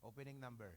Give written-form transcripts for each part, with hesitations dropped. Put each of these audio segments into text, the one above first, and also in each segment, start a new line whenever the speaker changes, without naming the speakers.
Opening number.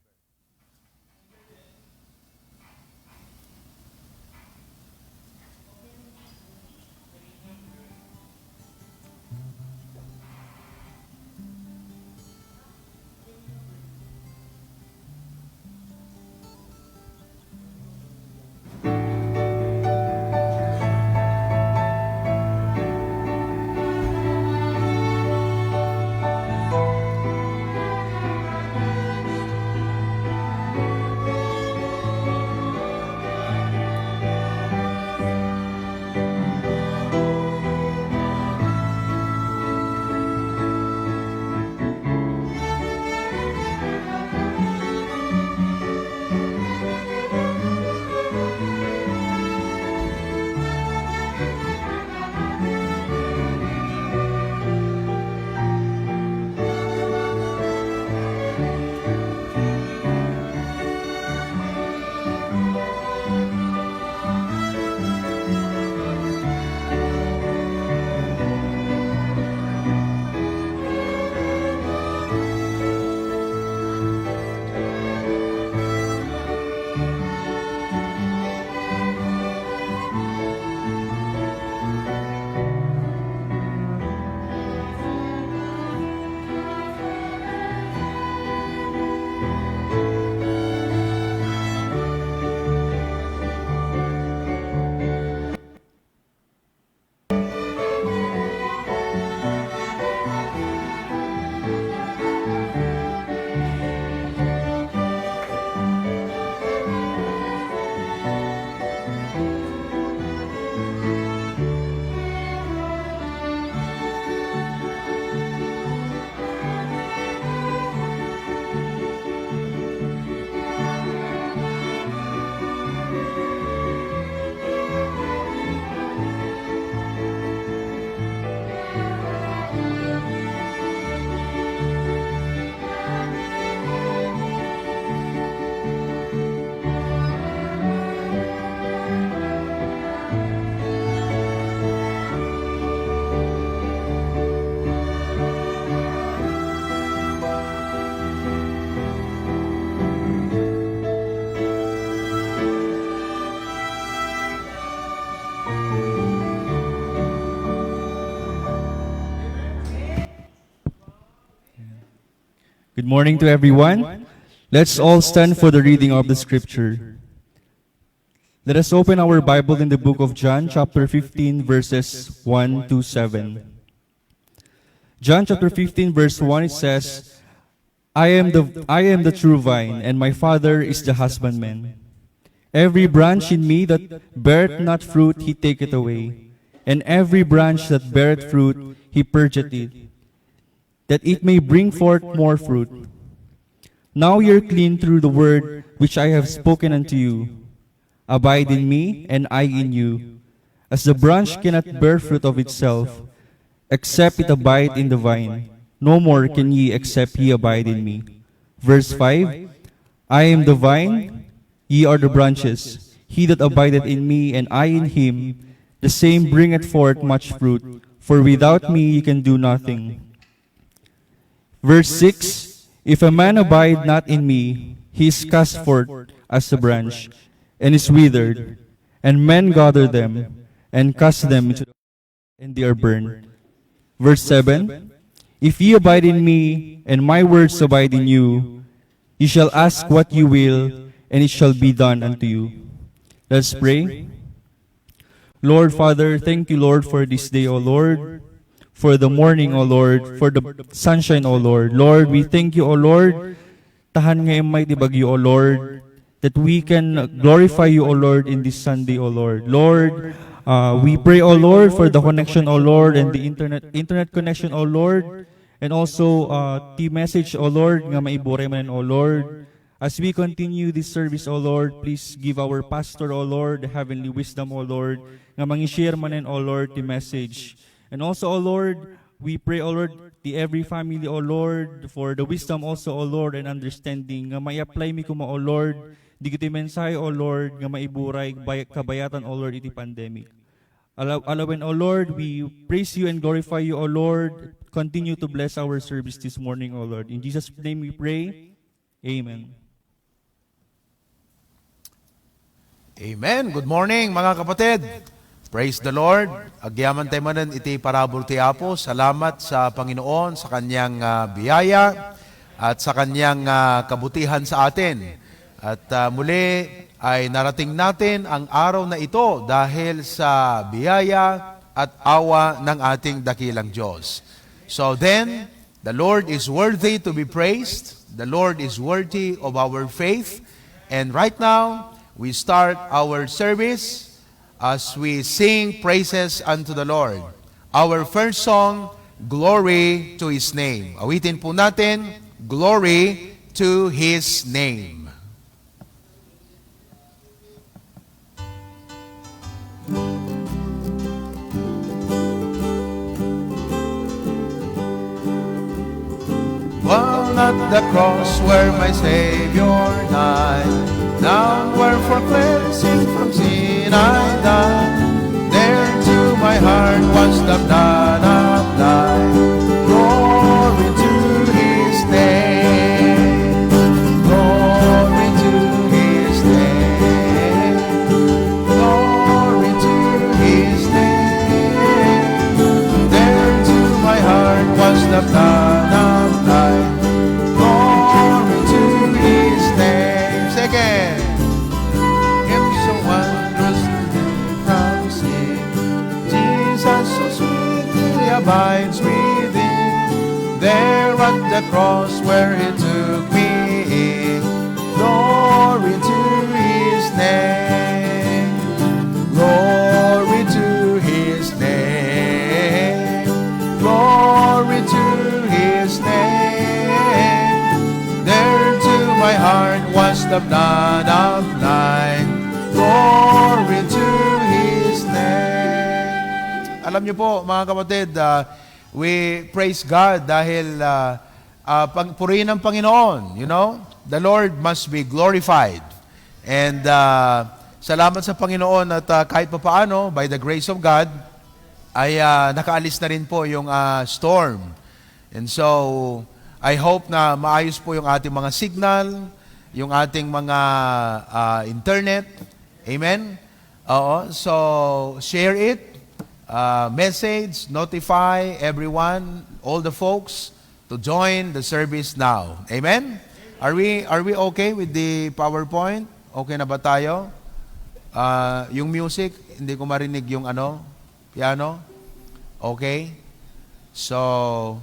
Good morning to everyone. Let's all stand for the reading of the scripture. Let us open our Bible in the book of John, chapter 15, verses 1 to 7. John chapter 15, verse 1, it says, I am the true vine, and my Father is the husbandman. Every branch in me that beareth not fruit, he taketh away. And every branch that beareth fruit, he purgeth it, that it may bring forth more fruit. Now ye are clean through the word which I have spoken unto you. Abide in me, and I in you. As the branch cannot bear fruit of itself, except it abide in the vine, no more can ye except ye abide in me. Verse 5, I am the vine, ye are the branches. He that abideth in me, and I in him, the same bringeth forth much fruit, for without me ye can do nothing. Verse 6, if a man abide not in me, he is cast forth as a branch, and is withered, and men gather them, and cast them into the fire, and they are burned. Verse 7, if ye abide in me, and my words abide in you, ye shall ask what you will, and it shall be done unto you. Let's pray. Lord Father, thank you, Lord, for this day, O Lord, for the morning, O Lord, for the sunshine, O Lord. Lord, we thank you, O Lord, tahan ngayong mighty bagyo, O Lord, that we can glorify you, O Lord, in this Sunday, O Lord. Lord, we pray, O Lord, for the connection, O Lord, and the internet connection, O Lord, and also the message, O Lord, nga maiburay man, O Lord. As we continue this service, O Lord, please give our pastor, O Lord, the heavenly wisdom, O Lord, nga mangi-share man, O Lord, the message. And also, O Lord, we pray, O Lord, the every family, O Lord, for the wisdom also, O Lord, and understanding, nga may-apply mi kuma, O Lord, di kiti mensahe, O Lord, nga maiburay kabayatan, O Lord, iti pandemic. Alawen, O Lord, we praise you and glorify you, O Lord. Continue to bless our service this morning, O Lord. In Jesus' name we pray. Amen.
Amen. Good morning, mga kapatid. Praise the Lord. Agyaman tayo manan iti parabol ti Apo. Salamat sa Panginoon, sa kanyang biyaya at sa kanyang kabutihan sa atin. At muli ay narating natin ang araw na ito dahil sa biyaya at awa ng ating dakilang Diyos. So then, the Lord is worthy to be praised. The Lord is worthy of our faith. And right now, we start our service as we sing praises unto the Lord. Our first song, Glory to His Name. Awitin po natin, Glory to His Name. While at the cross where my Savior died, down where for cleansing from sin I died, there to my heart was the blood applied. Glory to His name, glory to His name, glory to His name. There to my heart was the blood applied. Glory to His name. Second. Abides within, there at the cross where He took me in. Glory to His name, glory to His name, glory to His name. There to my heart was the blood applied. Glory to His name. Alam niyo po, mga kapatid, we praise God dahil purihin ng Panginoon, you know? The Lord must be glorified. And salamat sa Panginoon at kahit papaano, by the grace of God, ay nakaalis na rin po yung storm. And so, I hope na maayos po yung ating mga signal, yung ating mga internet. Amen? Oo. So, share it. Message, notify everyone, all the folks to join the service now. Amen? Are we okay with the PowerPoint? Okay na ba tayo? Yung music, hindi ko marinig yung piano. Okay? So,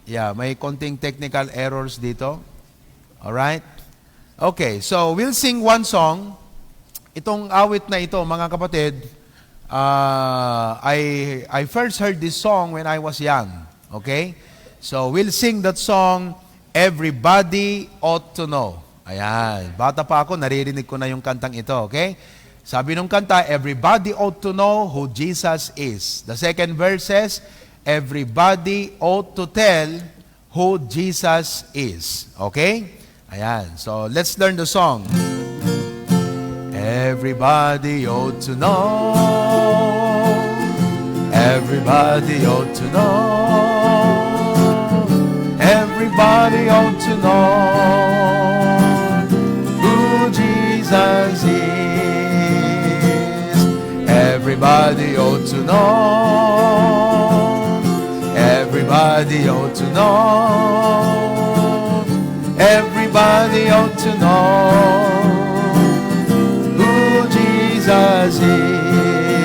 yeah, may konting technical errors dito. Alright? Okay, so we'll sing one song. Itong awit na ito, mga kapatid, I first heard this song when I was young. Okay? So, we'll sing that song, Everybody Ought to Know. Ayan. Bata pa ako, naririnig ko na yung kantang ito. Okay? Sabi nung kanta, everybody ought to know who Jesus is. The second verse says, everybody ought to tell who Jesus is. Okay? Ayan. So, let's learn the song. Everybody ought to know. Everybody ought to know. Everybody ought to know who Jesus is. Everybody ought to know. Everybody ought to know. Everybody ought to know Jesus is.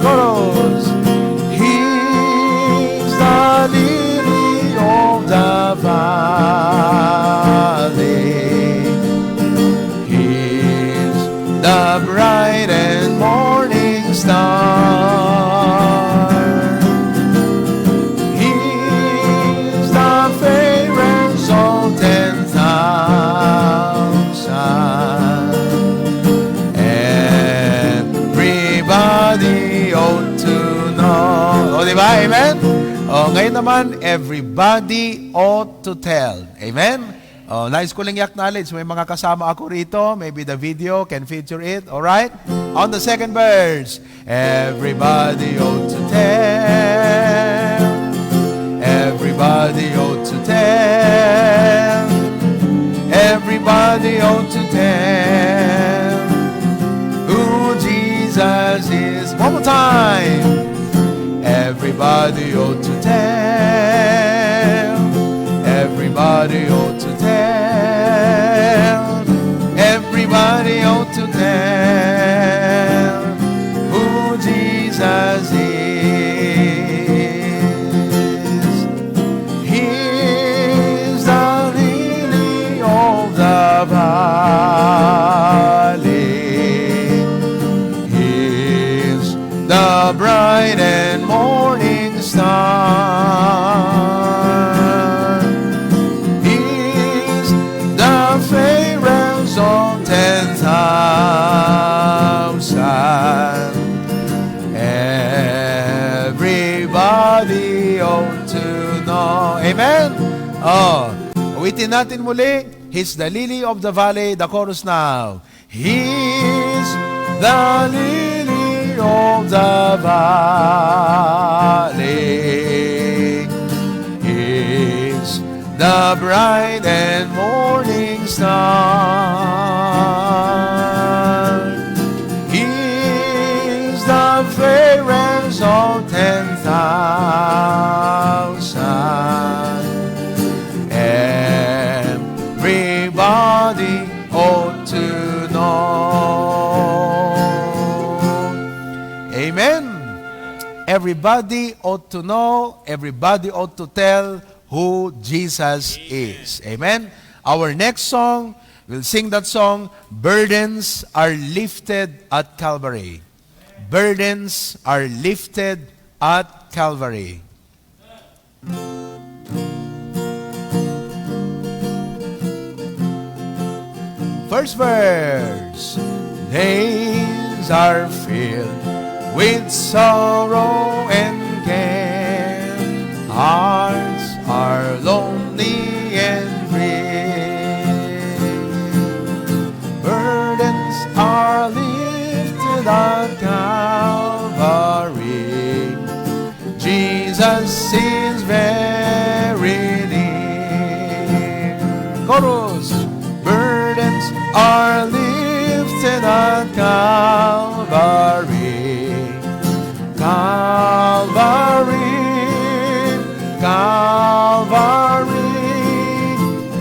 Chorus. He lily of the valley. He's the bright and morning star. He's the fairest of 10,000. Everybody ought to know. O, diba? Amen? O, ngayon naman, everybody ought to tell. Amen? Oh, nice ko lang acknowledge. May mga kasama ako rito. Maybe the video can feature it. Alright? On the second verse. Everybody ought to tell. Everybody ought to tell. Everybody ought to tell who Jesus is. One more time. Everybody ought to tell. Everybody ought to tell. Everybody ought to tell who Jesus is. He's the lily of the valley. He's the bright and morning star. He's the fairest of 10,000. Everybody ought to know. Amen? Oh, uwitin natin muli. He's the lily of the valley. The chorus now. He's the lily of the valley. He's the bright and morning star. He's the fairest of 10,000. Everybody ought to know. Amen. Everybody ought to know, everybody ought to tell who Jesus is. Amen. Our next song, we'll sing that song, Burdens Are Lifted at Calvary. Burdens are lifted at Calvary. First verse. Days are filled with sorrow and care. Hearts are lonely and grief. Burdens are lifted at Calvary. Jesus is very near. Chorus. Burdens are lifted at Calvary. Calvary, Calvary.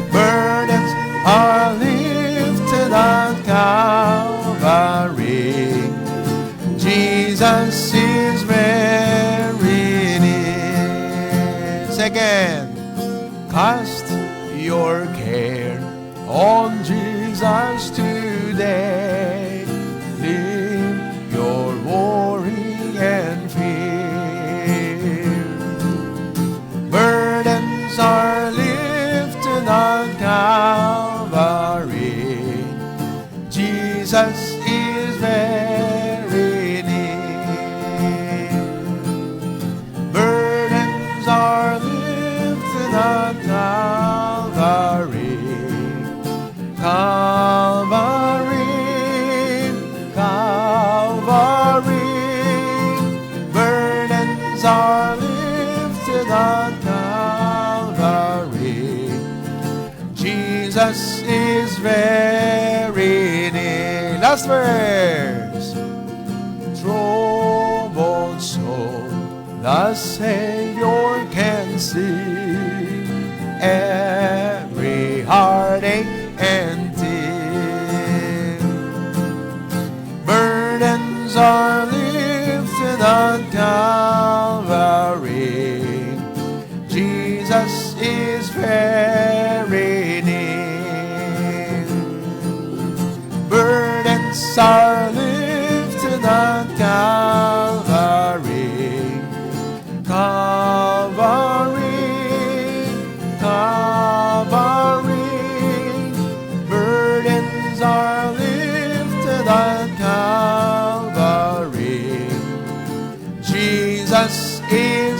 Burdens are lifted at Calvary. Jesus is very near. Second, cast your care on Jesus today. Leave your worry and fear. Burdens are lifted at Calvary. Jesus is very near. Burdens are lifted at Calvary. Calvary, Calvary. Burdens are lifted at Calvary. Jesus is very near. Last verse. Troubled soul, the Savior can see every heartache and tear. Burdens are lifted at Calvary.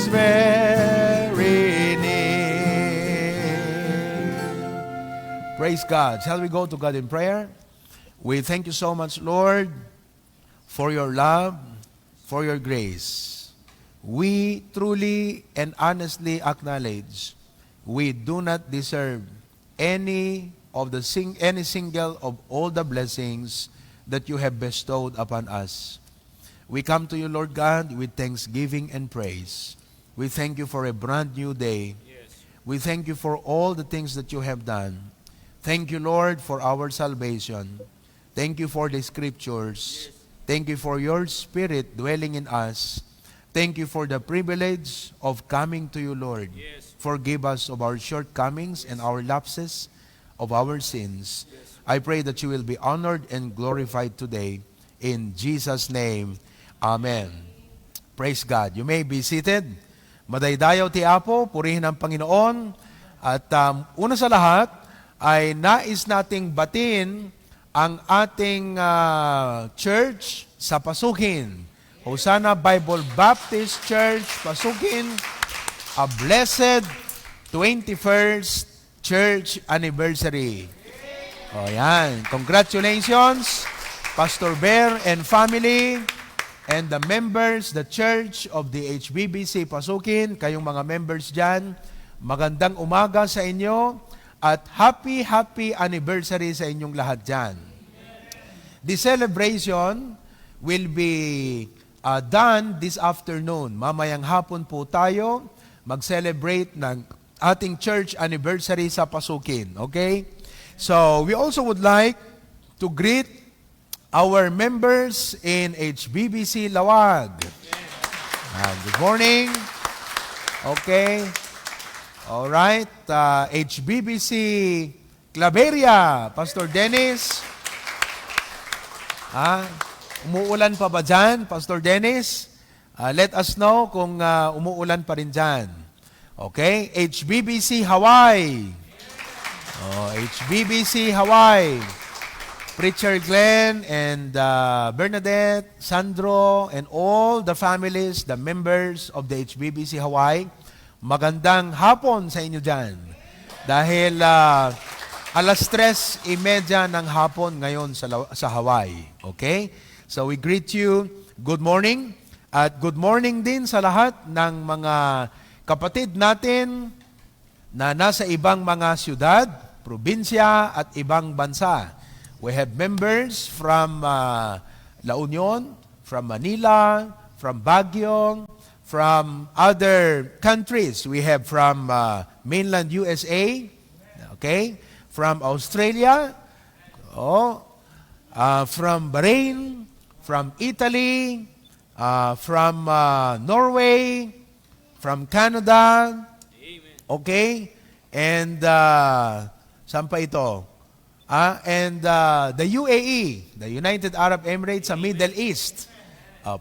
is very near. Praise God. Shall we go to God in prayer? We thank you so much, Lord, for your love, for your grace. We truly and honestly acknowledge we do not deserve any single of all the blessings that you have bestowed upon us. We come to you, Lord God, with thanksgiving and praise. We thank you for a brand new day.
Yes.
We thank you for all the things that you have done. Thank you, Lord, for our salvation. Thank you for the scriptures.
Yes.
Thank you for your Spirit dwelling in us. Thank you for the privilege of coming to you, Lord.
Yes.
Forgive us of our shortcomings and our lapses of our sins.
Yes.
I pray that you will be honored and glorified today. In Jesus' name, Amen. Praise God. You may be seated. Madaydayaw ti Apo, purihin ang Panginoon. At una sa lahat, ay nais nating batin ang ating church sa Pasukin. Hosanna Bible Baptist Church, Pasukin, a blessed 21st church anniversary. O yan. Congratulations, Pastor Bear and family, and the members, the church of the HBBC Pasukin, kayong mga members dyan, magandang umaga sa inyo at happy anniversary sa inyong lahat dyan. The celebration will be done this afternoon. Mamayang hapon po tayo mag-celebrate ng ating church anniversary sa Pasukin. Okay? So, we also would like to greet our members in HBBC Lawag. Good morning. Okay. All right. HBBC Claveria, Pastor Dennis. Umuulan pa ba dyan, Pastor Dennis? Let us know kung umuulan pa rin dyan. Okay? HBBC Hawaii. HBBC Hawaii. Preacher Glenn and Bernadette, Sandro, and all the families, the members of the HBBC Hawaii, magandang hapon sa inyo dyan. Dahil alas 3:30 ng hapon ngayon sa Hawaii. Okay? So we greet you. Good morning. At good morning din sa lahat ng mga kapatid natin na nasa ibang mga siyudad, probinsya at ibang bansa. We have members from La Union, from Manila, from Baguio, from other countries. We have from mainland USA, okay, from Australia, from Bahrain, from Italy, from Norway, from Canada, okay, and saan pa ito? And the UAE, the United Arab Emirates sa Middle East.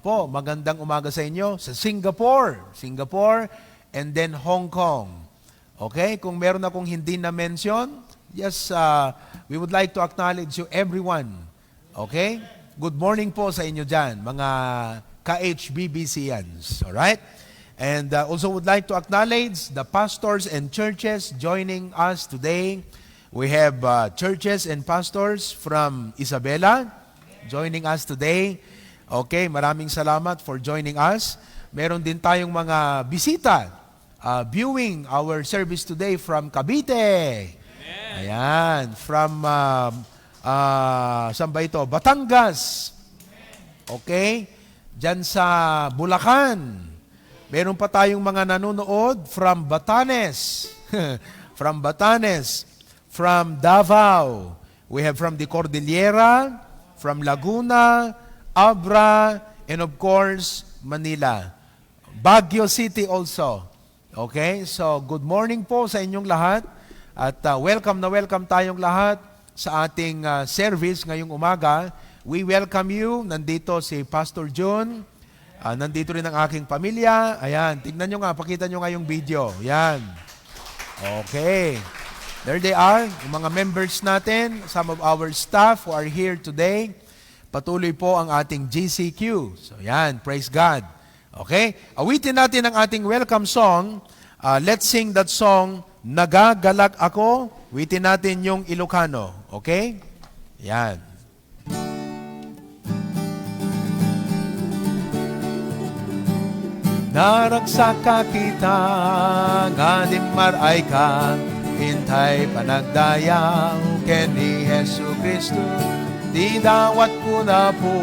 Po, magandang umaga sa inyo. Sa Singapore, and then Hong Kong. Okay, kung meron akong hindi na-mention, yes, we would like to acknowledge you everyone. Okay? Good morning po sa inyo dyan, mga ka-HBBCians. Alright? And also would like to acknowledge the pastors and churches joining us today. We have churches and pastors from Isabela joining us today. Okay, maraming salamat for joining us. Meron din tayong mga bisita viewing our service today from Cavite. Ayan, from saan ba ito? Batangas. Okay, dyan sa Bulacan. Meron pa tayong mga nanonood from Batanes. From Batanes. From Davao. We have from the Cordillera, from Laguna, Abra, and of course, Manila. Baguio City also. Okay? So, good morning po sa inyong lahat. At welcome na welcome tayong lahat sa ating service ngayong umaga. We welcome you. Nandito si Pastor June. Nandito rin ang aking pamilya. Ayan, tignan nyo nga, pakita nyo nga yung video. Ayan. Okay. There they are, yung mga members natin, some of our staff who are here today. Patuloy po ang ating GCQ. So yan, praise God. Okay? Awitin natin ang ating welcome song. Let's sing that song, Nagagalak Ako. Awitin natin yung Ilocano. Okay? Yan. Naragsaka kita, nga di maray ka, hintay panagdayaw, ken ni Jesu Kristo, di dawat ko na po,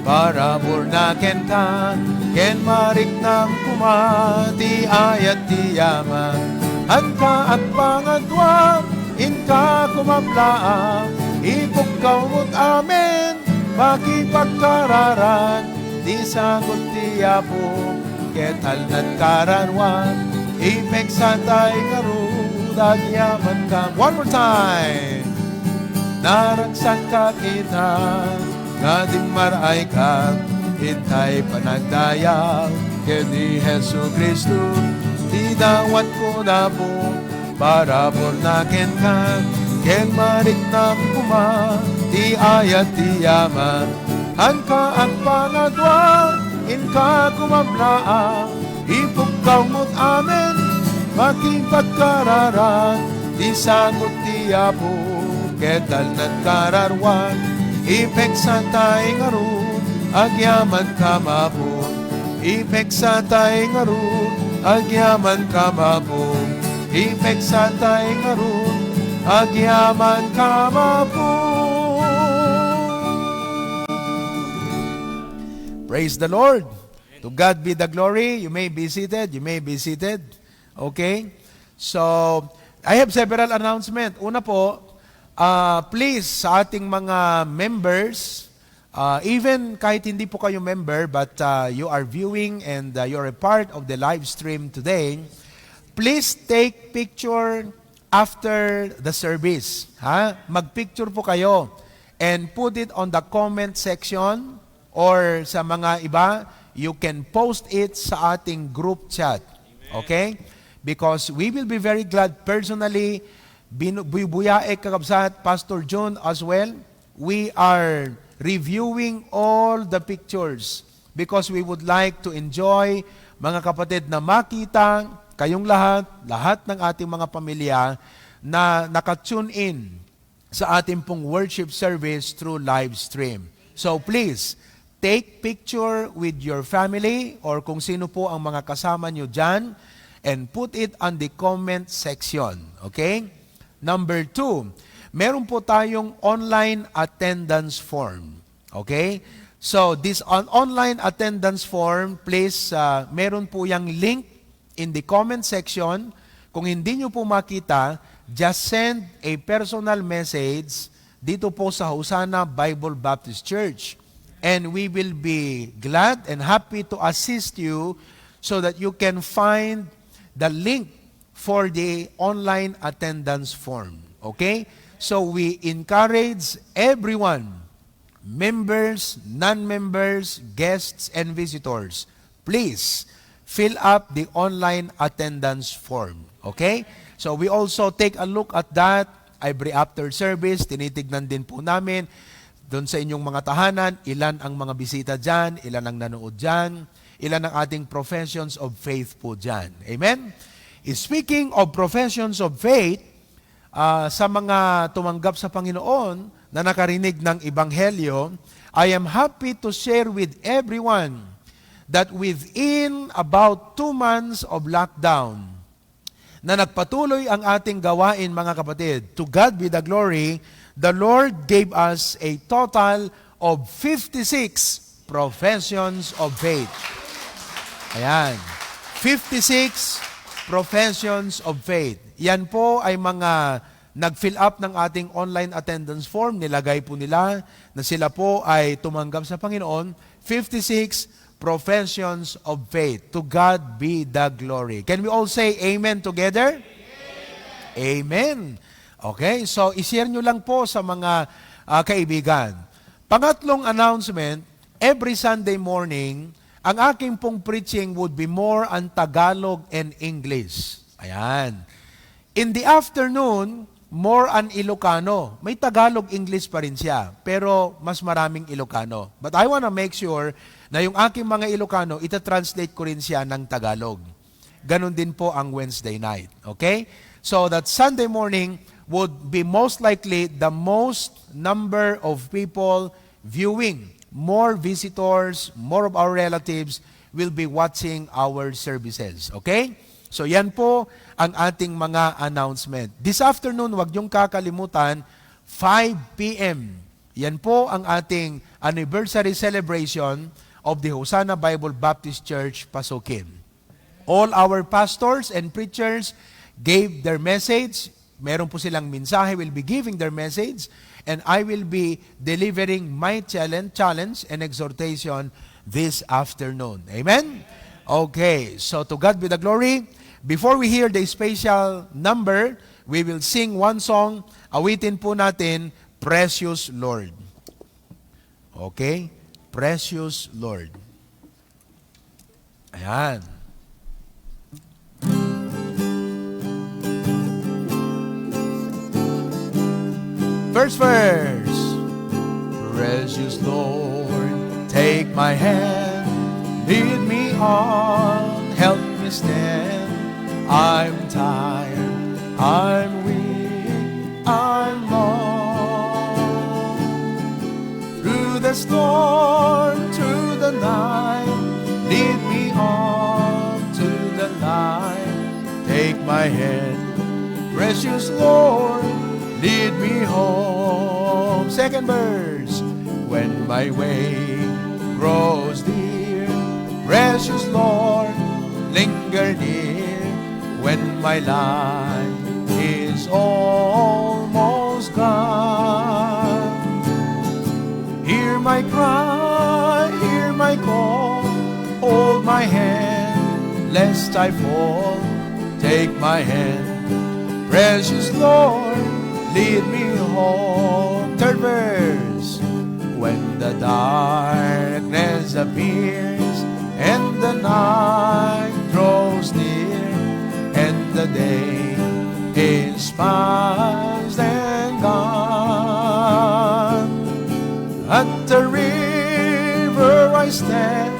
para burnaken ka, ken marik ng kumati ayat ti yaman, hanka at pangadwa, inka kumablaan, ipugkaw mo't amen, makipagkararan, di sagot ti yapo, ketal nan karanwan, ipek santay karud, agyaman ka. One more time. Naragsak ka kita, nga di maray ka, hintay panagdaya, kedi Jesu Kristo, di dawat ko na po, para bornaken ka, ken marik ng kuma, di ayat di yaman, hanka ang pangadwa, inka kumablaan, ipugkaw mo't amen, makipagkararan, di sagot ti apo, ketal nan kararwan, ipek santay ngarun, agyaman kamapon, ipek santay ngarun, agyaman kamapon, ipek santay ngarun, agyaman kamapon. Praise the Lord. To God be the glory. You may be seated. You may be seated. Okay? So, I have several announcements. Una po, please, sa ating mga members, even kahit hindi po kayo member, but you are viewing and you're a part of the live stream today, please take picture after the service. Mag-picture po kayo and put it on the comment section or sa mga iba, you can post it sa ating group chat. Okay? Because we will be very glad personally, buyae kakabsat, Pastor John as well, we are reviewing all the pictures because we would like to enjoy, mga kapatid, na makita kayong lahat ng ating mga pamilya na nakatune in sa ating pong worship service through live stream. So please, take picture with your family or kung sino po ang mga kasama nyo dyan and put it on the comment section. Okay? Number 2, meron po tayong online attendance form. Okay? So, this online attendance form, please, meron po yung link in the comment section. Kung hindi nyo po makita, just send a personal message dito po sa Hosanna Bible Baptist Church. And we will be glad and happy to assist you so that you can find the link for the online attendance form. Okay? So we encourage everyone, members, non-members, guests, and visitors, please fill up the online attendance form. Okay? So we also take a look at that every after service. Tinitignan din po namin doon sa inyong mga tahanan, ilan ang mga bisita dyan, ilan ang nanood dyan, ilan ang ating professions of faith po dyan. Amen? Speaking of professions of faith, sa mga tumanggap sa Panginoon na nakarinig ng Ebanghelyo, I am happy to share with everyone that within about 2 months of lockdown, na nagpatuloy ang ating gawain, mga kapatid, to God be the glory, the Lord gave us a total of 56 professions of faith. Ayan. 56 professions of faith. Yan po ay mga nag-fill up ng ating online attendance form. Nilagay po nila na sila po ay tumanggap sa Panginoon. 56 professions of faith. To God be the glory. Can we all say amen together? Amen. Amen. Okay, so ishare nyo lang po sa mga kaibigan. Pangatlong announcement, every Sunday morning, ang aking pong preaching would be more on Tagalog and English. Ayan. In the afternoon, more on Ilocano. May Tagalog-English pa rin siya, pero mas maraming Ilocano. But I want to make sure na yung aking mga Ilocano, ita-translate ko rin siya ng Tagalog. Ganon din po ang Wednesday night. Okay? So that Sunday morning would be most likely the most number of people viewing. More visitors, more of our relatives will be watching our services. Okay? So yan po ang ating mga announcement. This afternoon, wag niyong kakalimutan, 5 p.m. Yan po ang ating anniversary celebration of the Hosanna Bible Baptist Church, Pasukin. All our pastors and preachers gave their message. Meron po silang mensahe, will be giving their message, and I will be delivering my challenge and exhortation this afternoon. Amen? Okay, so to God be the glory. Before we hear the special number, we will sing one song. Awitin po natin, Precious Lord. Okay? Precious Lord. Ayan. First verse. Precious Lord, take my hand, lead me on, help me stand. I'm tired, I'm weak, I'm lost. Through the storm, through the night, lead me on to the light. Take my hand, precious Lord, lead me home. Second verse. When my way grows dear, precious Lord, linger near. When my life is almost gone, hear my cry, hear my call, hold my hand, lest I fall. Take my hand, precious Lord, lead me home. Third verse. When the darkness appears and the night draws near and the day is past and gone, at the river I stand,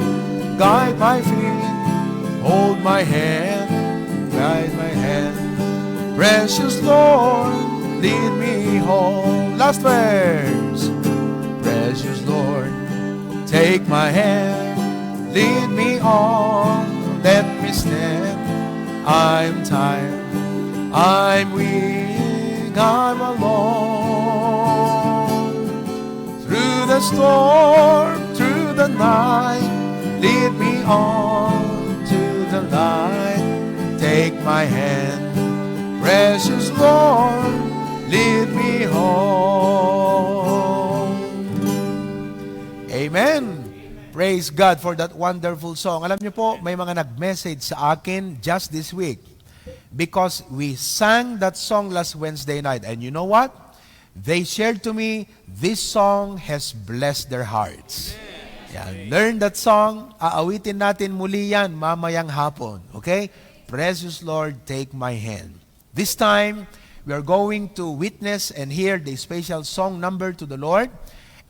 guide my feet, hold my hand, guide my hand. Precious Lord, lead me home. Last verse. Precious Lord, take my hand, lead me on, let me stand. I'm tired, I'm weak, I'm alone. Through the storm, through the night, lead me on to the light. Take my hand, precious Lord, lead me home. Amen. Praise God for that wonderful song. Alam niyo po, may mga nag-message sa akin just this week because we sang that song last Wednesday night. And you know what? They shared to me, this song has blessed their hearts. Yan. Learn that song. Aawitin natin muli yan mamayang hapon. Okay? Precious Lord, take my hand. This time, we are going to witness and hear the special song number to the Lord.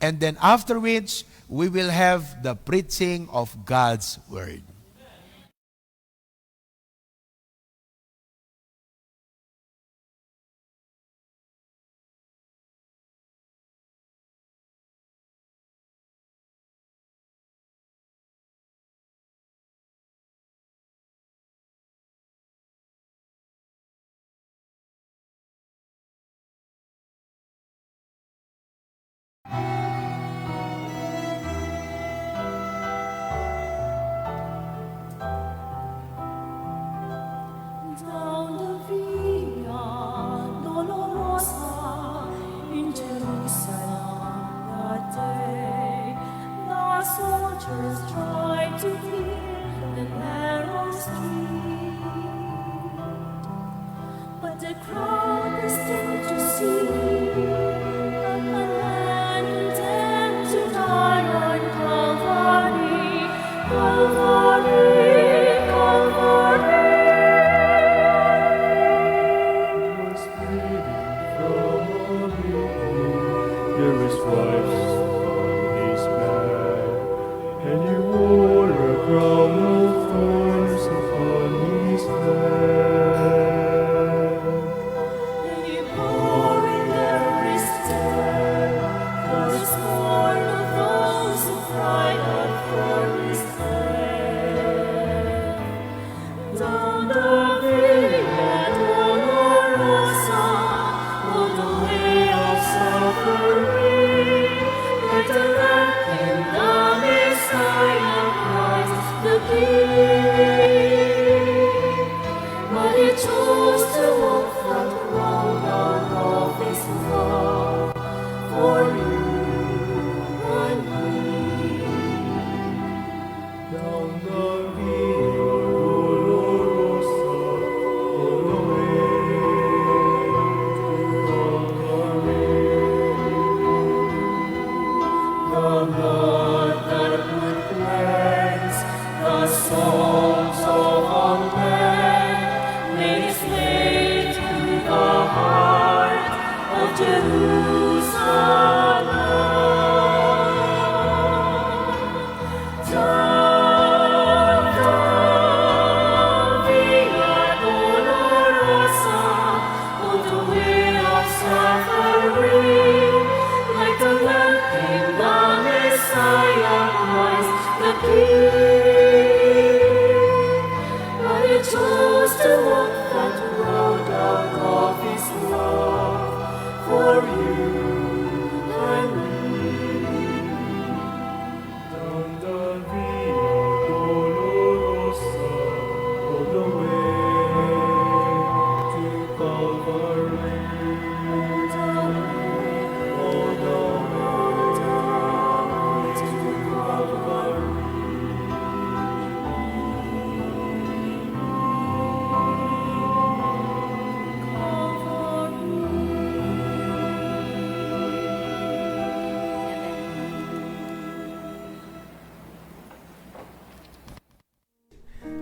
And then after which, we will have the preaching of God's Word.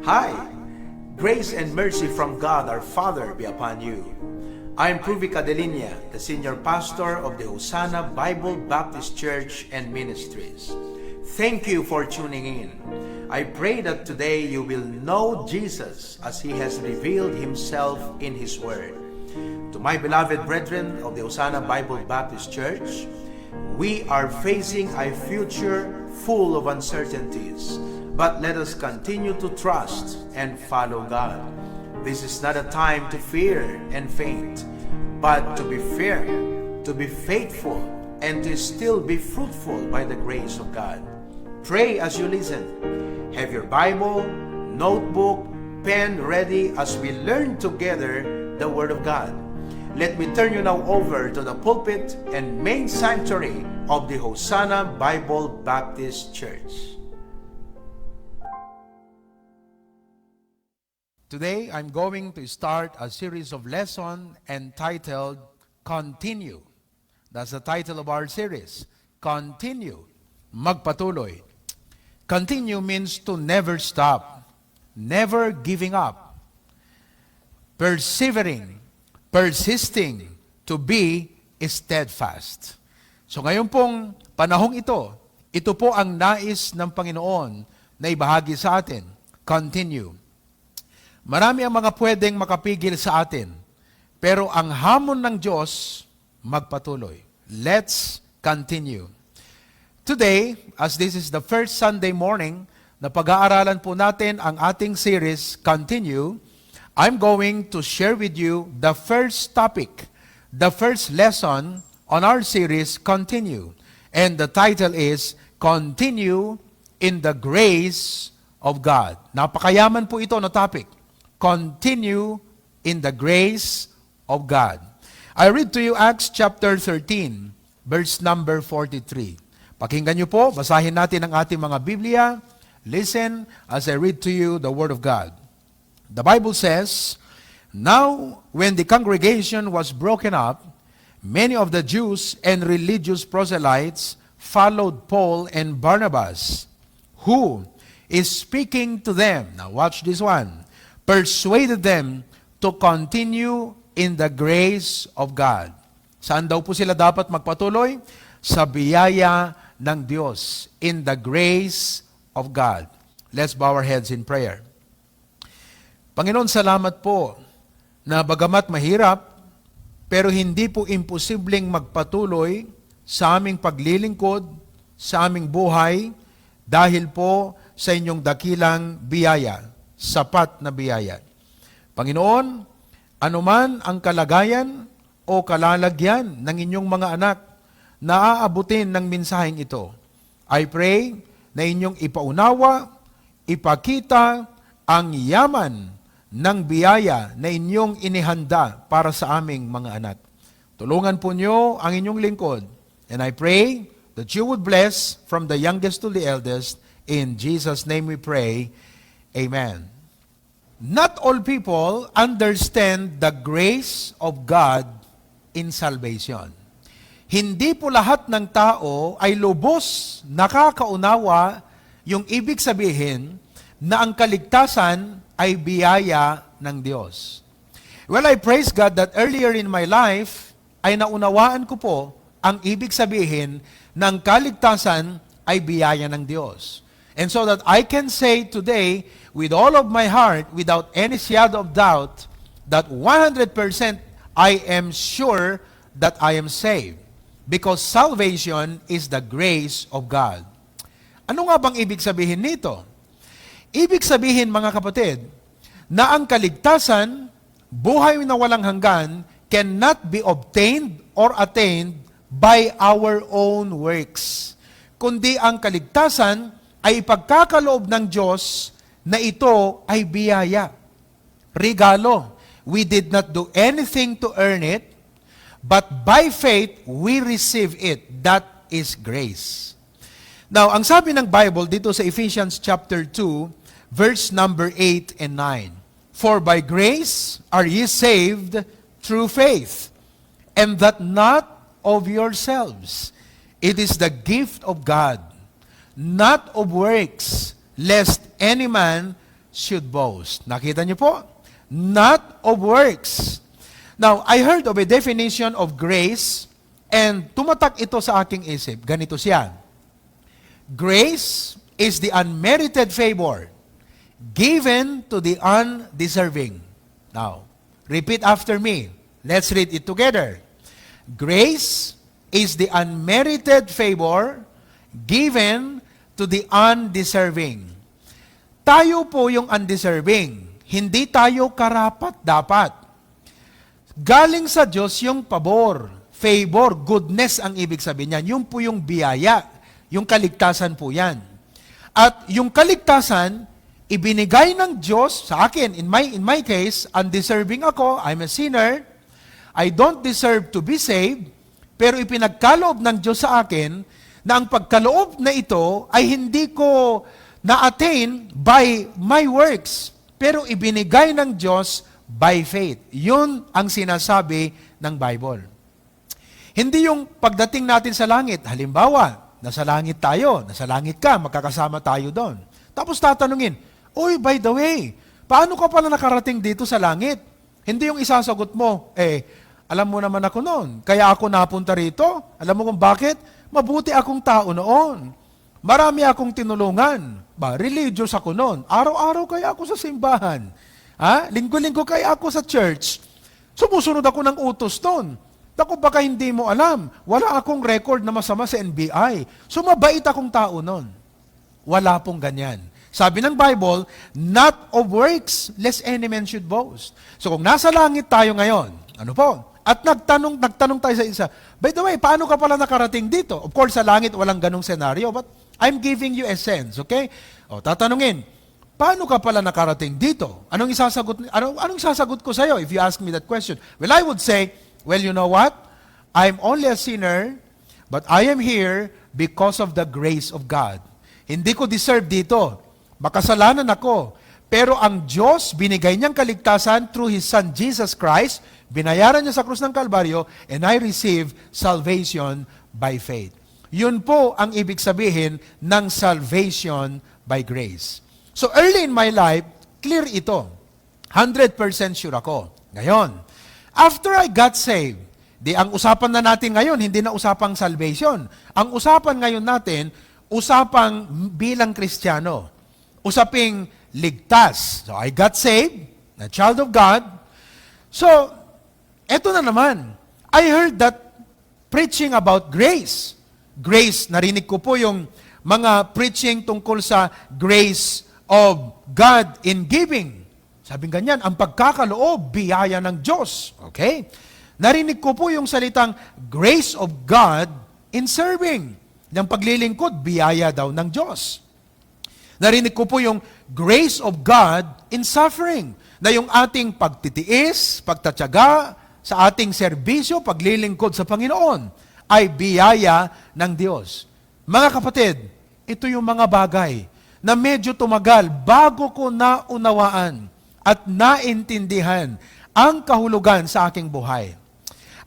Hi! Grace and mercy from God our Father be upon you. I am Pruvi Cadelinia, the Senior Pastor of the Hosanna Bible Baptist Church and Ministries. Thank you for tuning in. I pray that today you will know Jesus as He has revealed Himself in His Word. To my beloved brethren of the Hosanna Bible Baptist Church, we are facing a future full of uncertainties. But let us continue to trust and follow God. This is not a time to fear and faint, but to be firm, to be faithful, and to still be fruitful by the grace of God. Pray as you listen. Have your Bible, notebook, pen ready as we learn together the Word of God. Let me turn you now over to the pulpit and main sanctuary of the Hosanna Bible Baptist Church. Today, I'm going to start a series of lessons entitled Continue. That's the title of our series. Continue. Magpatuloy. Continue means to never stop, never giving up, persevering, persisting, to be steadfast. So ngayon pong panahong ito po ang nais ng Panginoon na ibahagi sa atin. Continue. Marami ang mga pwedeng makapigil sa atin, pero ang hamon ng Diyos, magpatuloy. Let's continue. Today, as this is the first Sunday morning na pag-aaralan po natin ang ating series, Continue, I'm going to share with you the first topic, the first lesson on our series, Continue. And the title is, Continue in the Grace of God. Napakayaman po ito na topic. Continue in the grace of God. I read to you Acts chapter 13, verse number 43. Pakinggan niyo po, basahin natin ang ating mga Biblia. Listen as I read to you the Word of God. The Bible says, Now, when the congregation was broken up, many of the Jews and religious proselytes followed Paul and Barnabas, who is speaking to them. Now watch this one. Persuaded them to continue in the grace of God. Saan daw po sila dapat magpatuloy? Sa biyaya ng Diyos. In the grace of God. Let's bow our heads in prayer. Panginoon, salamat po na bagamat mahirap, pero hindi po imposibleng magpatuloy sa aming paglilingkod, sa aming buhay, dahil po sa inyong dakilang biyaya. Sapat na biyaya. Panginoon, anuman ang kalagayan o kalalagyan ng inyong mga anak na aabutin ng mensaheng ito, I pray na inyong ipaunawa, ipakita ang yaman ng biyaya na inyong inihanda para sa aming mga anak. Tulungan po niyo ang inyong lingkod. And I pray that you would bless from the youngest to the eldest. In Jesus' name we pray. Amen. Not all people understand the grace of God in salvation. Hindi po lahat ng tao ay lubos nakakaunawa yung ibig sabihin na ang kaligtasan ay biyaya ng Diyos. Well, I praise God that earlier in my life ay naunawaan ko po ang ibig sabihin ng kaligtasan ay biyaya ng Diyos. And so that I can say today, with all of my heart, without any shadow of doubt, that 100% I am sure that I am saved. Because salvation is the grace of God. Ano nga bang ibig sabihin nito? Ibig sabihin, mga kapatid, na ang kaligtasan, buhay na walang hanggan, cannot be obtained or attained by our own works. Kundi ang kaligtasan ay ipagkakaloob ng Diyos na ito ay biyaya. Regalo. We did not do anything to earn it, but by faith, we receive it. That is grace. Now, ang sabi ng Bible dito sa Ephesians chapter 2, verse number 8 and 9. For by grace are ye saved through faith, and that not of yourselves. It is the gift of God, not of works, lest any man should boast. Nakita niyo po? Not of works. Now, I heard of a definition of grace and tumatak ito sa aking isip. Ganito siya. Grace is the unmerited favor given to the undeserving. Now, repeat after me. Let's read it together. Grace is the unmerited favor given to the undeserving. Tayo po yung undeserving. Hindi tayo karapat-dapat. Galing sa Diyos yung pabor, favor, goodness ang ibig sabihin niyan. Yung po yung biyaya, yung kaligtasan po yan. At yung kaligtasan, ibinigay ng Diyos sa akin. In my case, undeserving ako, I'm a sinner, I don't deserve to be saved, pero ipinagkaloob ng Diyos sa akin na ang pagkaloob na ito ay hindi ko na-attain by my works, pero ibinigay ng Diyos by faith. Yun ang sinasabi ng Bible. Hindi yung pagdating natin sa langit. Halimbawa, nasa langit tayo, nasa langit ka, magkakasama tayo doon. Tapos tatanungin, "Uy, by the way, paano ka pala nakarating dito sa langit?" Hindi yung isasagot mo, alam mo naman ako noon, kaya ako napunta rito. Alam mo kung bakit? Mabuti akong tao noon. Marami akong tinulungan. Religious ako noon. Araw-araw kaya ako sa simbahan. Linggo-linggo kaya ako sa church. Sumusunod ako ng utos doon. Naku, baka hindi mo alam. Wala akong record na masama sa NBI. So mabait akong tao noon. Wala pong ganyan. Sabi ng Bible, not of works, lest any man should boast. So kung nasa langit tayo ngayon, ano po? At nagtanong tayo sa isa, by the way, paano ka pala nakarating dito? Of course, sa langit walang ganong senaryo, but I'm giving you a sense, okay? O, tatanungin, paano ka pala nakarating dito? Anong isasagot ko sa iyo if you ask me that question? Well, I would say, well, you know what? I'm only a sinner, but I am here because of the grace of God. Hindi ko deserve dito. Makasalanan ako. Pero ang Diyos, binigay niyang kaligtasan through His Son, Jesus Christ, binayaran niya sa krus ng Kalbaryo, and I receive salvation by faith. Yun po ang ibig sabihin ng salvation by grace. So early in my life, clear ito. 100% sure ako. Ngayon, after I got saved, ang usapan na natin ngayon, hindi na usapang salvation. Ang usapan ngayon natin, usapang bilang Kristiyano. Usaping ligtas. So I got saved, a child of God. So, eto na naman. I heard that preaching about grace. Grace, narinig ko po yung mga preaching tungkol sa grace of God in giving. Sabi ganyan, ang pagkakaloob, biyaya ng Diyos. Okay? Narinig ko po yung salitang grace of God in serving. Ng paglilingkod, biyaya daw ng Diyos. Narinig ko po yung grace of God in suffering, na yung ating pagtitiis, pagtatyaga sa ating serbisyo, paglilingkod sa Panginoon, ay biyaya ng Diyos. Mga kapatid, ito yung mga bagay na medyo tumagal bago ko naunawaan at naintindihan ang kahulugan sa aking buhay.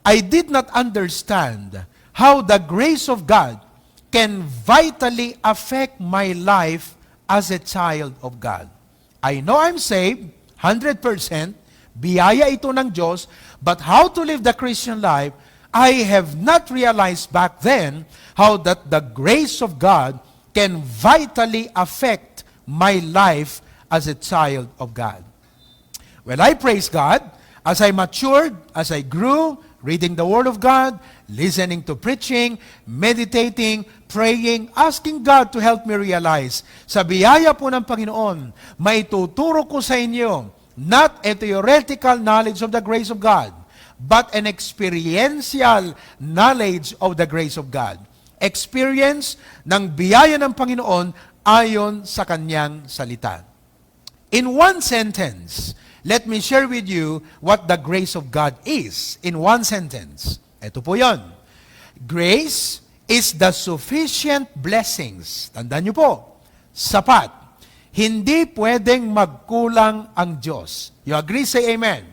I did not understand how the grace of God can vitally affect my life as a child of God. I know I'm saved, 100%, biyaya ito ng Diyos, but how to live the Christian life, I have not realized back then how that the grace of God can vitally affect my life as a child of God. Well, I praise God as I matured, as I grew, reading the Word of God, listening to preaching, meditating, praying, asking God to help me realize, sa biyaya po ng Panginoon, maituturo ko sa inyo, not a theoretical knowledge of the grace of God, but an experiential knowledge of the grace of God. Experience ng biyaya ng Panginoon ayon sa Kanyang salita. In one sentence, let me share with you what the grace of God is. In one sentence. Ito po yon. Grace is the sufficient blessings. Tandaan niyo po, sapat. Hindi pwedeng magkulang ang Diyos. You agree? Say amen.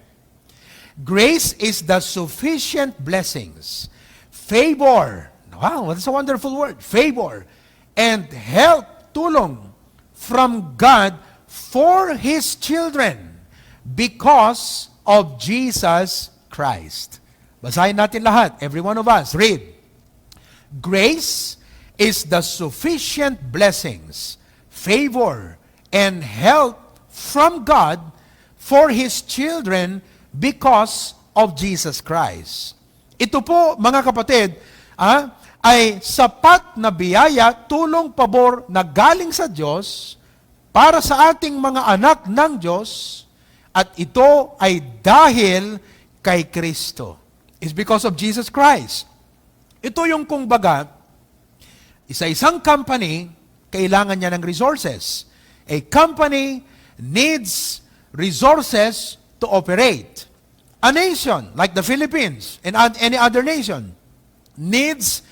Grace is the sufficient blessings. Favor. Wow, that's a wonderful word. Favor. And help, tulong from God for His children because of Jesus Christ. Basahin natin lahat, every one of us. Read. Grace is the sufficient blessings, favor, and help from God for His children because of Jesus Christ. Ito po, mga kapatid, ay sapat na biyaya, tulong, pabor na galing sa Diyos para sa ating mga anak ng Diyos, at ito ay dahil kay Kristo. It's because of Jesus Christ. Ito yung kumbaga, isa-isang company, kailangan niya ng resources. A company needs resources to operate. A nation, like the Philippines and any other nation, needs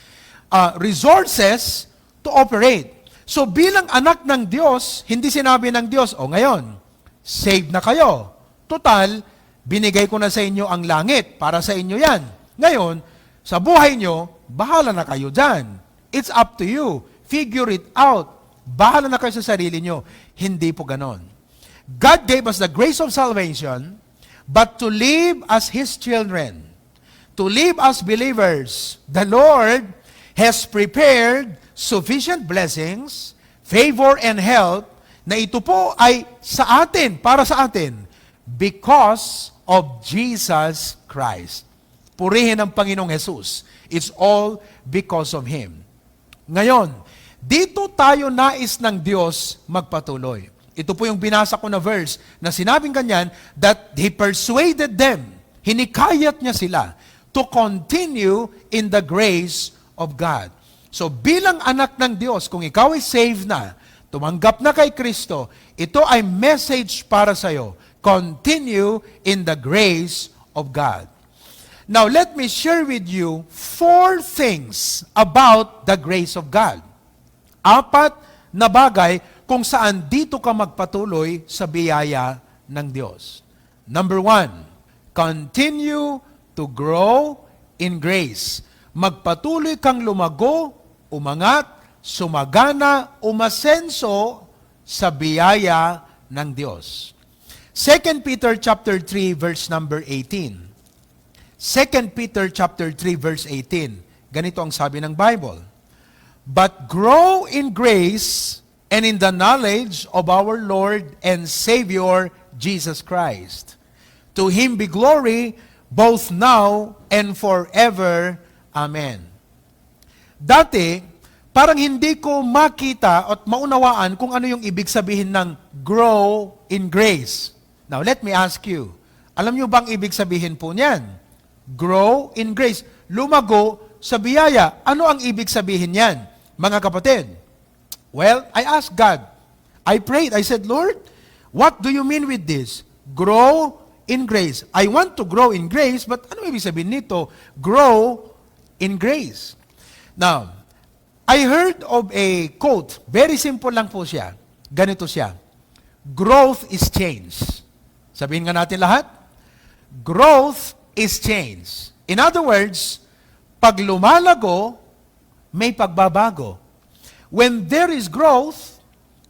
resources to operate. So bilang anak ng Diyos, hindi sinabi ng Diyos, ngayon, save na kayo. Total, binigay ko na sa inyo ang langit, para sa inyo yan. Ngayon, sa buhay nyo, bahala na kayo dyan. It's up to you. Figure it out. Bahala na kayo sa sarili nyo. Hindi po ganon. God gave us the grace of salvation, but to live as His children, to live as believers, the Lord has prepared sufficient blessings, favor, and help na ito po ay sa atin, para sa atin, because of Jesus Christ. Purihin ang Panginoong Jesus. It's all because of Him. Ngayon, dito tayo nais ng Diyos magpatuloy. Ito po yung binasa ko na verse na sinabing ganyan, that He persuaded them, hinikayat niya sila, to continue in the grace of God. So bilang anak ng Diyos, kung ikaw ay saved na, tumanggap na kay Kristo, ito ay message para sa iyo. Continue in the grace of God. Now, let me share with you 4 things about the grace of God. 4 na bagay kung saan dito ka magpatuloy sa biyaya ng Diyos. Number 1, continue to grow in grace. Magpatuloy kang lumago, umangat, sumagana, umasenso sa biyaya ng Diyos. 2 Peter chapter 3 verse number 18. 2 Peter chapter 3 verse 18. Ganito ang sabi ng Bible. But grow in grace and in the knowledge of our Lord and Savior Jesus Christ. To Him be glory both now and forever. Amen. Dati, parang hindi ko makita at maunawaan kung ano yung ibig sabihin ng grow in grace. Now, let me ask you, alam nyo bang ibig sabihin po niyan? Grow in grace. Lumago sa biyaya. Ano ang ibig sabihin niyan, mga kapatid? Well, I asked God. I prayed. I said, Lord, what do you mean with this? Grow in grace. I want to grow in grace, but ano ibig sabihin nito? Grow in grace. Now, I heard of a quote. Very simple lang po siya. Ganito siya. Growth is change. Sabihin nga natin lahat. Growth is change. In other words, pag lumalago, may pagbabago. When there is growth,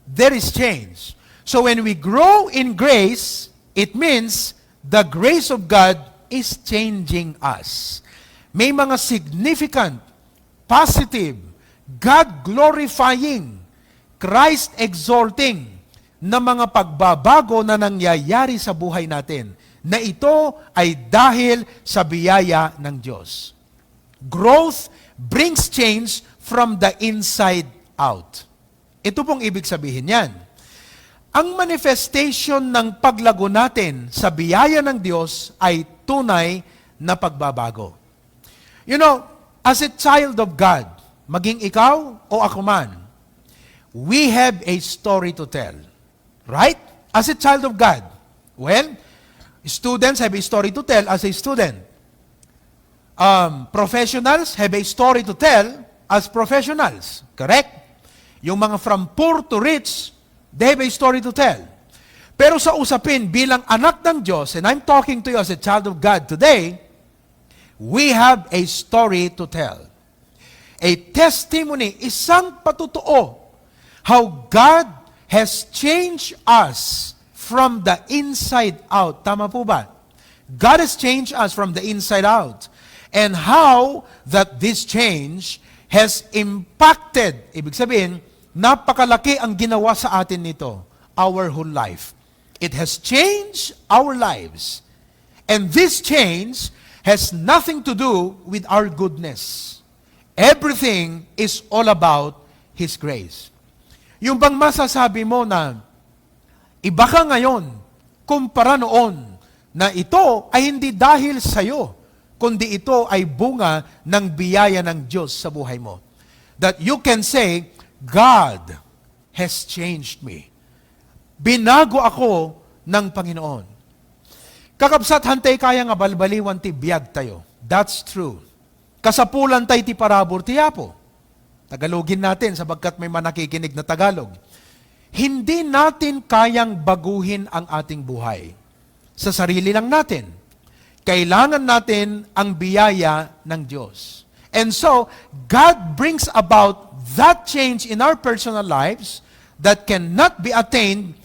there is change. So when we grow in grace, it means the grace of God is changing us. May mga significant, positive, God-glorifying, Christ-exalting na mga pagbabago na nangyayari sa buhay natin, na ito ay dahil sa biyaya ng Diyos. Growth brings change from the inside out. Ito pong ibig sabihin yan. Ang manifestation ng paglago natin sa biyaya ng Diyos ay tunay na pagbabago. You know, as a child of God, maging ikaw o ako man, we have a story to tell. Right? As a child of God. Well, students have a story to tell as a student. Professionals have a story to tell as professionals. Correct? Yung mga from poor to rich, they have a story to tell. Pero sa usapin bilang anak ng Diyos, and I'm talking to you as a child of God today, we have a story to tell. A testimony, isang patutuo, how God has changed us from the inside out. Tama po ba? God has changed us from the inside out. And how that this change has impacted, ibig sabihin, napakalaki ang ginawa sa atin nito, our whole life. It has changed our lives. And this change has nothing to do with our goodness. Everything is all about His grace. Yung bang masasabi mo na iba ka ngayon kumpara noon na ito ay hindi dahil sa iyo, kundi ito ay bunga ng biyaya ng Diyos sa buhay mo. That you can say, God has changed me. Binago ako ng Panginoon. Kakabsat hantay kaya nga balbaliwan ti biyag tayo. That's true. Kasapulan tayo ti parabor ti Apo. Tagalogin natin sabagkat may manakikinig na Tagalog. Hindi natin kayang baguhin ang ating buhay. Sa sarili lang natin. Kailangan natin ang biyaya ng Diyos. And so, God brings about that change in our personal lives that cannot be attained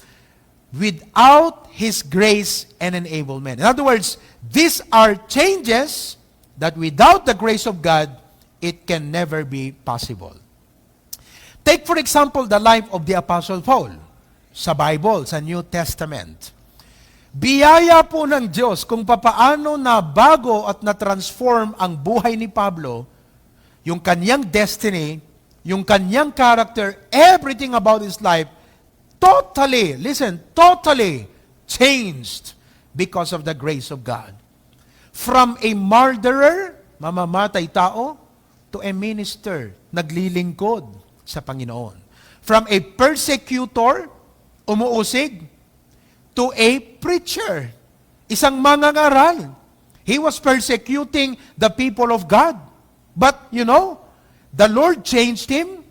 without His grace and enablement. In other words, these are changes that without the grace of God, it can never be possible. Take for example the life of the Apostle Paul sa Bible, sa New Testament. Biyaya po ng Diyos kung papaano na bago at na-transform ang buhay ni Pablo, yung kanyang destiny, yung kanyang character, everything about his life, totally, listen, totally changed because of the grace of God. From a murderer, mamamatay tao, to a minister, naglilingkod sa Panginoon. From a persecutor, umuusig, to a preacher, isang mangangaral. He was persecuting the people of God. But, you know, the Lord changed him,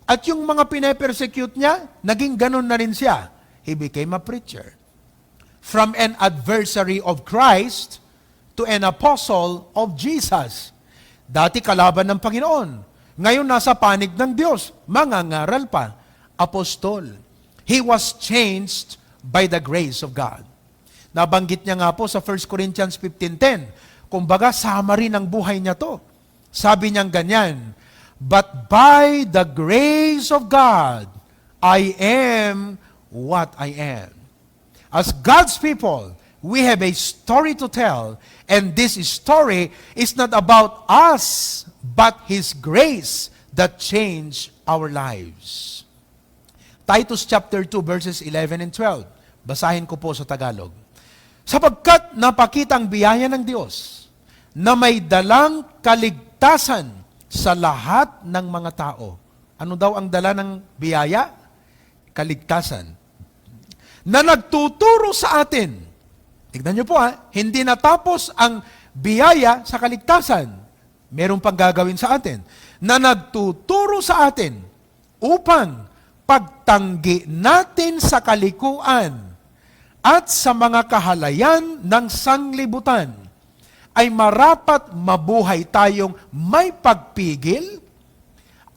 at yung mga pinapersecute niya, naging ganun na rin siya. He became a preacher. From an adversary of Christ, to an apostle of Jesus. Dati kalaban ng Panginoon. Ngayon nasa panig ng Diyos. Mangangaral pa. Apostol. He was changed by the grace of God. Nabanggit niya nga po sa 1 Corinthians 15:10. Kumbaga, sama rin ang buhay niya to. Sabi niyang ganyan, but by the grace of God, I am what I am. As God's people, we have a story to tell, and this story is not about us, but His grace that changed our lives. Titus chapter 2 verses 11 and 12. Basahin ko po sa Tagalog. Sapagkat napakita ang biyaya ng Diyos na may dalang kaligtasan sa lahat ng mga tao. Ano daw ang dala ng biyaya? Kaligtasan. Na nagtuturo sa atin. Tignan niyo po hindi natapos ang biyaya sa kaligtasan. Meron pang gagawin sa atin. Na nagtuturo sa atin upang pagtanggi natin sa kalikuan at sa mga kahalayan ng sanglibutan ay marapat mabuhay tayong may pagpigil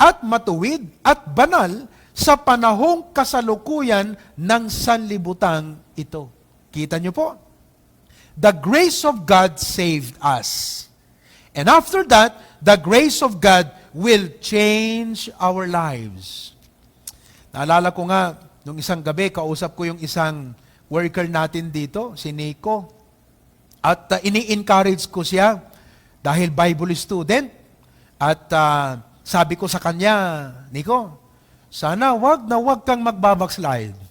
at matuwid at banal sa panahong kasalukuyan ng sanlibutang ito. Kita niyo po? The grace of God saved us. And after that, the grace of God will change our lives. Naalala ko nga, nung isang gabi, kausap ko yung isang worker natin dito, si Nico. At ini-encourage ko siya dahil Bible student. At sabi ko sa kanya, Nico, sana wag kang magbabackslide.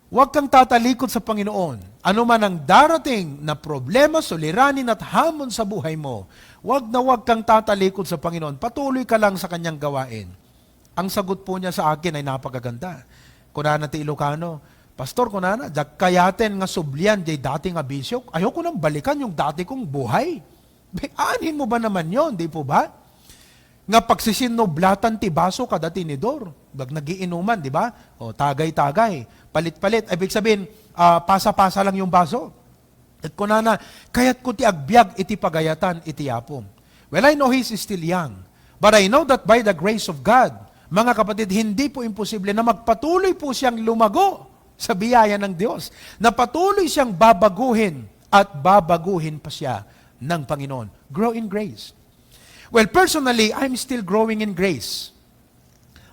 Wag kang tatalikod sa Panginoon. Ano man ang darating na problema, suliranin at hamon sa buhay mo, wag kang tatalikod sa Panginoon. Patuloy ka lang sa kanyang gawain. Ang sagot po niya sa akin ay napakaganda. Kunana ti Ilocano, Pastor, kunana, kayaten nga sublian di dati nga bisyo, ayoko nang balikan yung dati kong buhay. Aanin mo ba naman yon, di po ba? Nga pagsisinoblatan ti baso kada tinidor. Nagiinuman, di ba? O tagay-tagay, palit-palit. Ibig sabihin, pasa-pasa lang yung baso. At kunana, kayat ko ti agbyag iti pagayatan iti apom. Well, I know he's still young. But I know that by the grace of God, Mga kapatid, hindi po imposible na magpatuloy po siyang lumago sa biyaya ng Diyos. Na patuloy siyang babaguhin at babaguhin pa siya ng Panginoon. Grow in grace. Well, personally, I'm still growing in grace.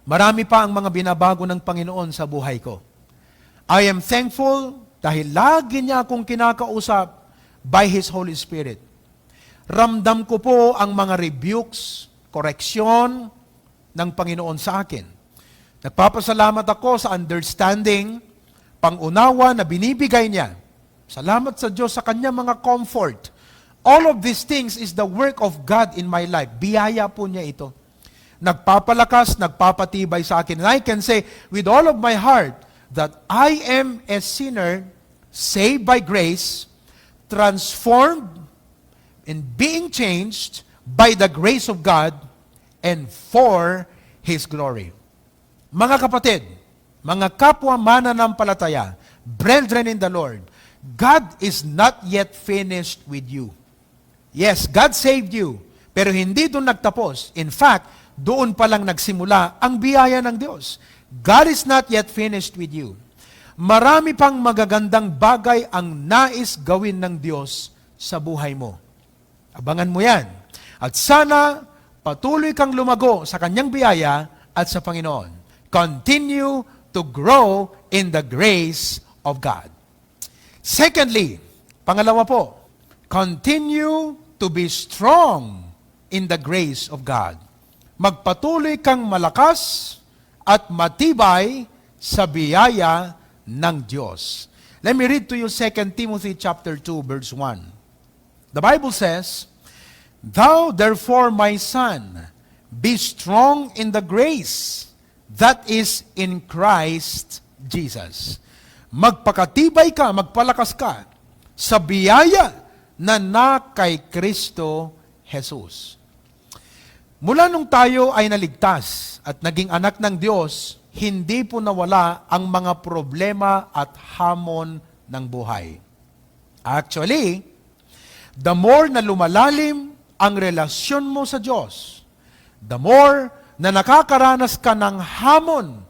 Marami pa ang mga binabago ng Panginoon sa buhay ko. I am thankful dahil lagi niya akong kinakausap by His Holy Spirit. Ramdam ko po ang mga rebukes, koreksyon ng Panginoon sa akin. Nagpapasalamat ako sa understanding, pangunawa na binibigay niya. Salamat sa Diyos sa kanya mga comfort. All of these things is the work of God in my life. Biyaya po niya ito. Nagpapalakas, nagpapatibay sa akin. And I can say with all of my heart that I am a sinner saved by grace, transformed and being changed by the grace of God and for His glory. Mga kapatid, mga kapwa mananampalataya, brethren in the Lord, God is not yet finished with you. Yes, God saved you, pero hindi doon nagtapos. In fact, doon pa lang nagsimula ang biyaya ng Diyos. God is not yet finished with you. Marami pang magagandang bagay ang nais gawin ng Diyos sa buhay mo. Abangan mo yan. At sana, patuloy kang lumago sa kanyang biyaya at sa Panginoon. Continue to grow in the grace of God. Secondly, pangalawa po, continue to be strong in the grace of God. Magpatuloy kang malakas at matibay sa biyaya ng Diyos. Let me read to you 2 Timothy chapter 2 verse 1. The Bible says, "Thou therefore, my son, be strong in the grace that is in Christ Jesus." Magpakatibay ka, magpalakas ka sa biyaya na kay Kristo Jesus. Mula nung tayo ay naligtas at naging anak ng Diyos, hindi po nawala ang mga problema at hamon ng buhay. Actually, the more na lumalalim ang relasyon mo sa Diyos, the more na nakakaranas ka ng hamon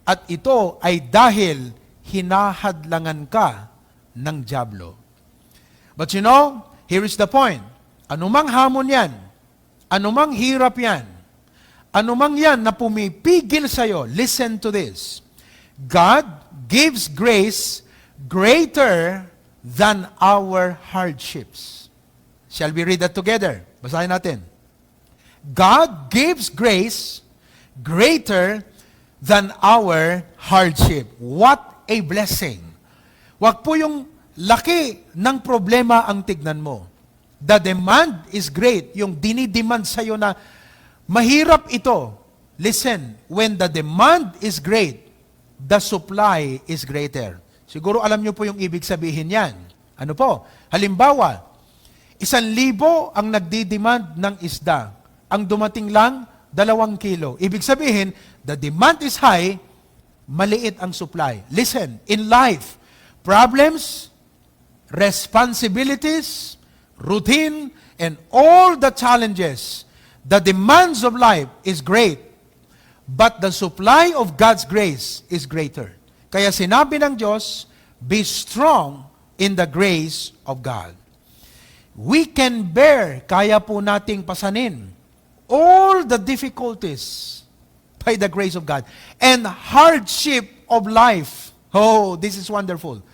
at ito ay dahil hinahadlangan ka ng dyablo. But you know, here is the point. Anumang hamon yan, anumang hirap yan, anumang yan na pumipigil sa'yo, listen to this. God gives grace greater than our hardships. Shall we read that together? Basahin natin. God gives grace greater than our hardship. What a blessing. Wag po yung laki ng problema ang tignan mo. The demand is great. Yung dinidemand sa'yo na mahirap ito. Listen, when the demand is great, the supply is greater. Siguro alam niyo po yung ibig sabihin yan. Ano po? Halimbawa, 1,000 ang nagdi-demand ng isda. Ang dumating lang, 2 kilo. Ibig sabihin, the demand is high, maliit ang supply. Listen, in life, problems, responsibilities, routine, and all the challenges, the demands of life is great, but the supply of God's grace is greater. Kaya sinabi ng Diyos, be strong in the grace of God. We can bear, kaya po nating pasanin, all the difficulties by the grace of God and hardship of life. Oh, this is wonderful.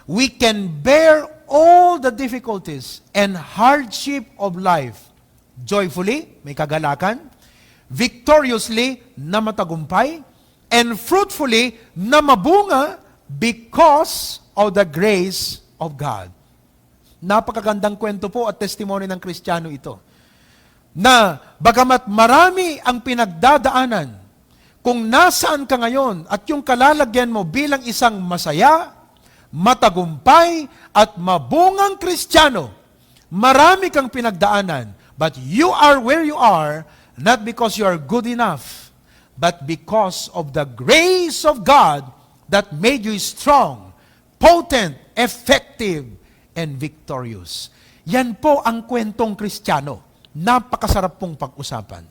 We can bear all the difficulties and hardship of life joyfully, may kagalakan, victoriously, na matagumpay, and fruitfully, na mabunga because of the grace of God. Napakagandang kwento po at testimony ng Kristiyano ito. Na bagamat marami ang pinagdadaanan, kung nasaan ka ngayon at yung kalalagyan mo bilang isang masaya, matagumpay at mabungang Kristiyano, marami kang pinagdaanan, but you are where you are not because you are good enough, but because of the grace of God that made you strong, potent, effective, and victorious. Yan po ang kwentong Kristiyano. Napakasarap pong pag-usapan.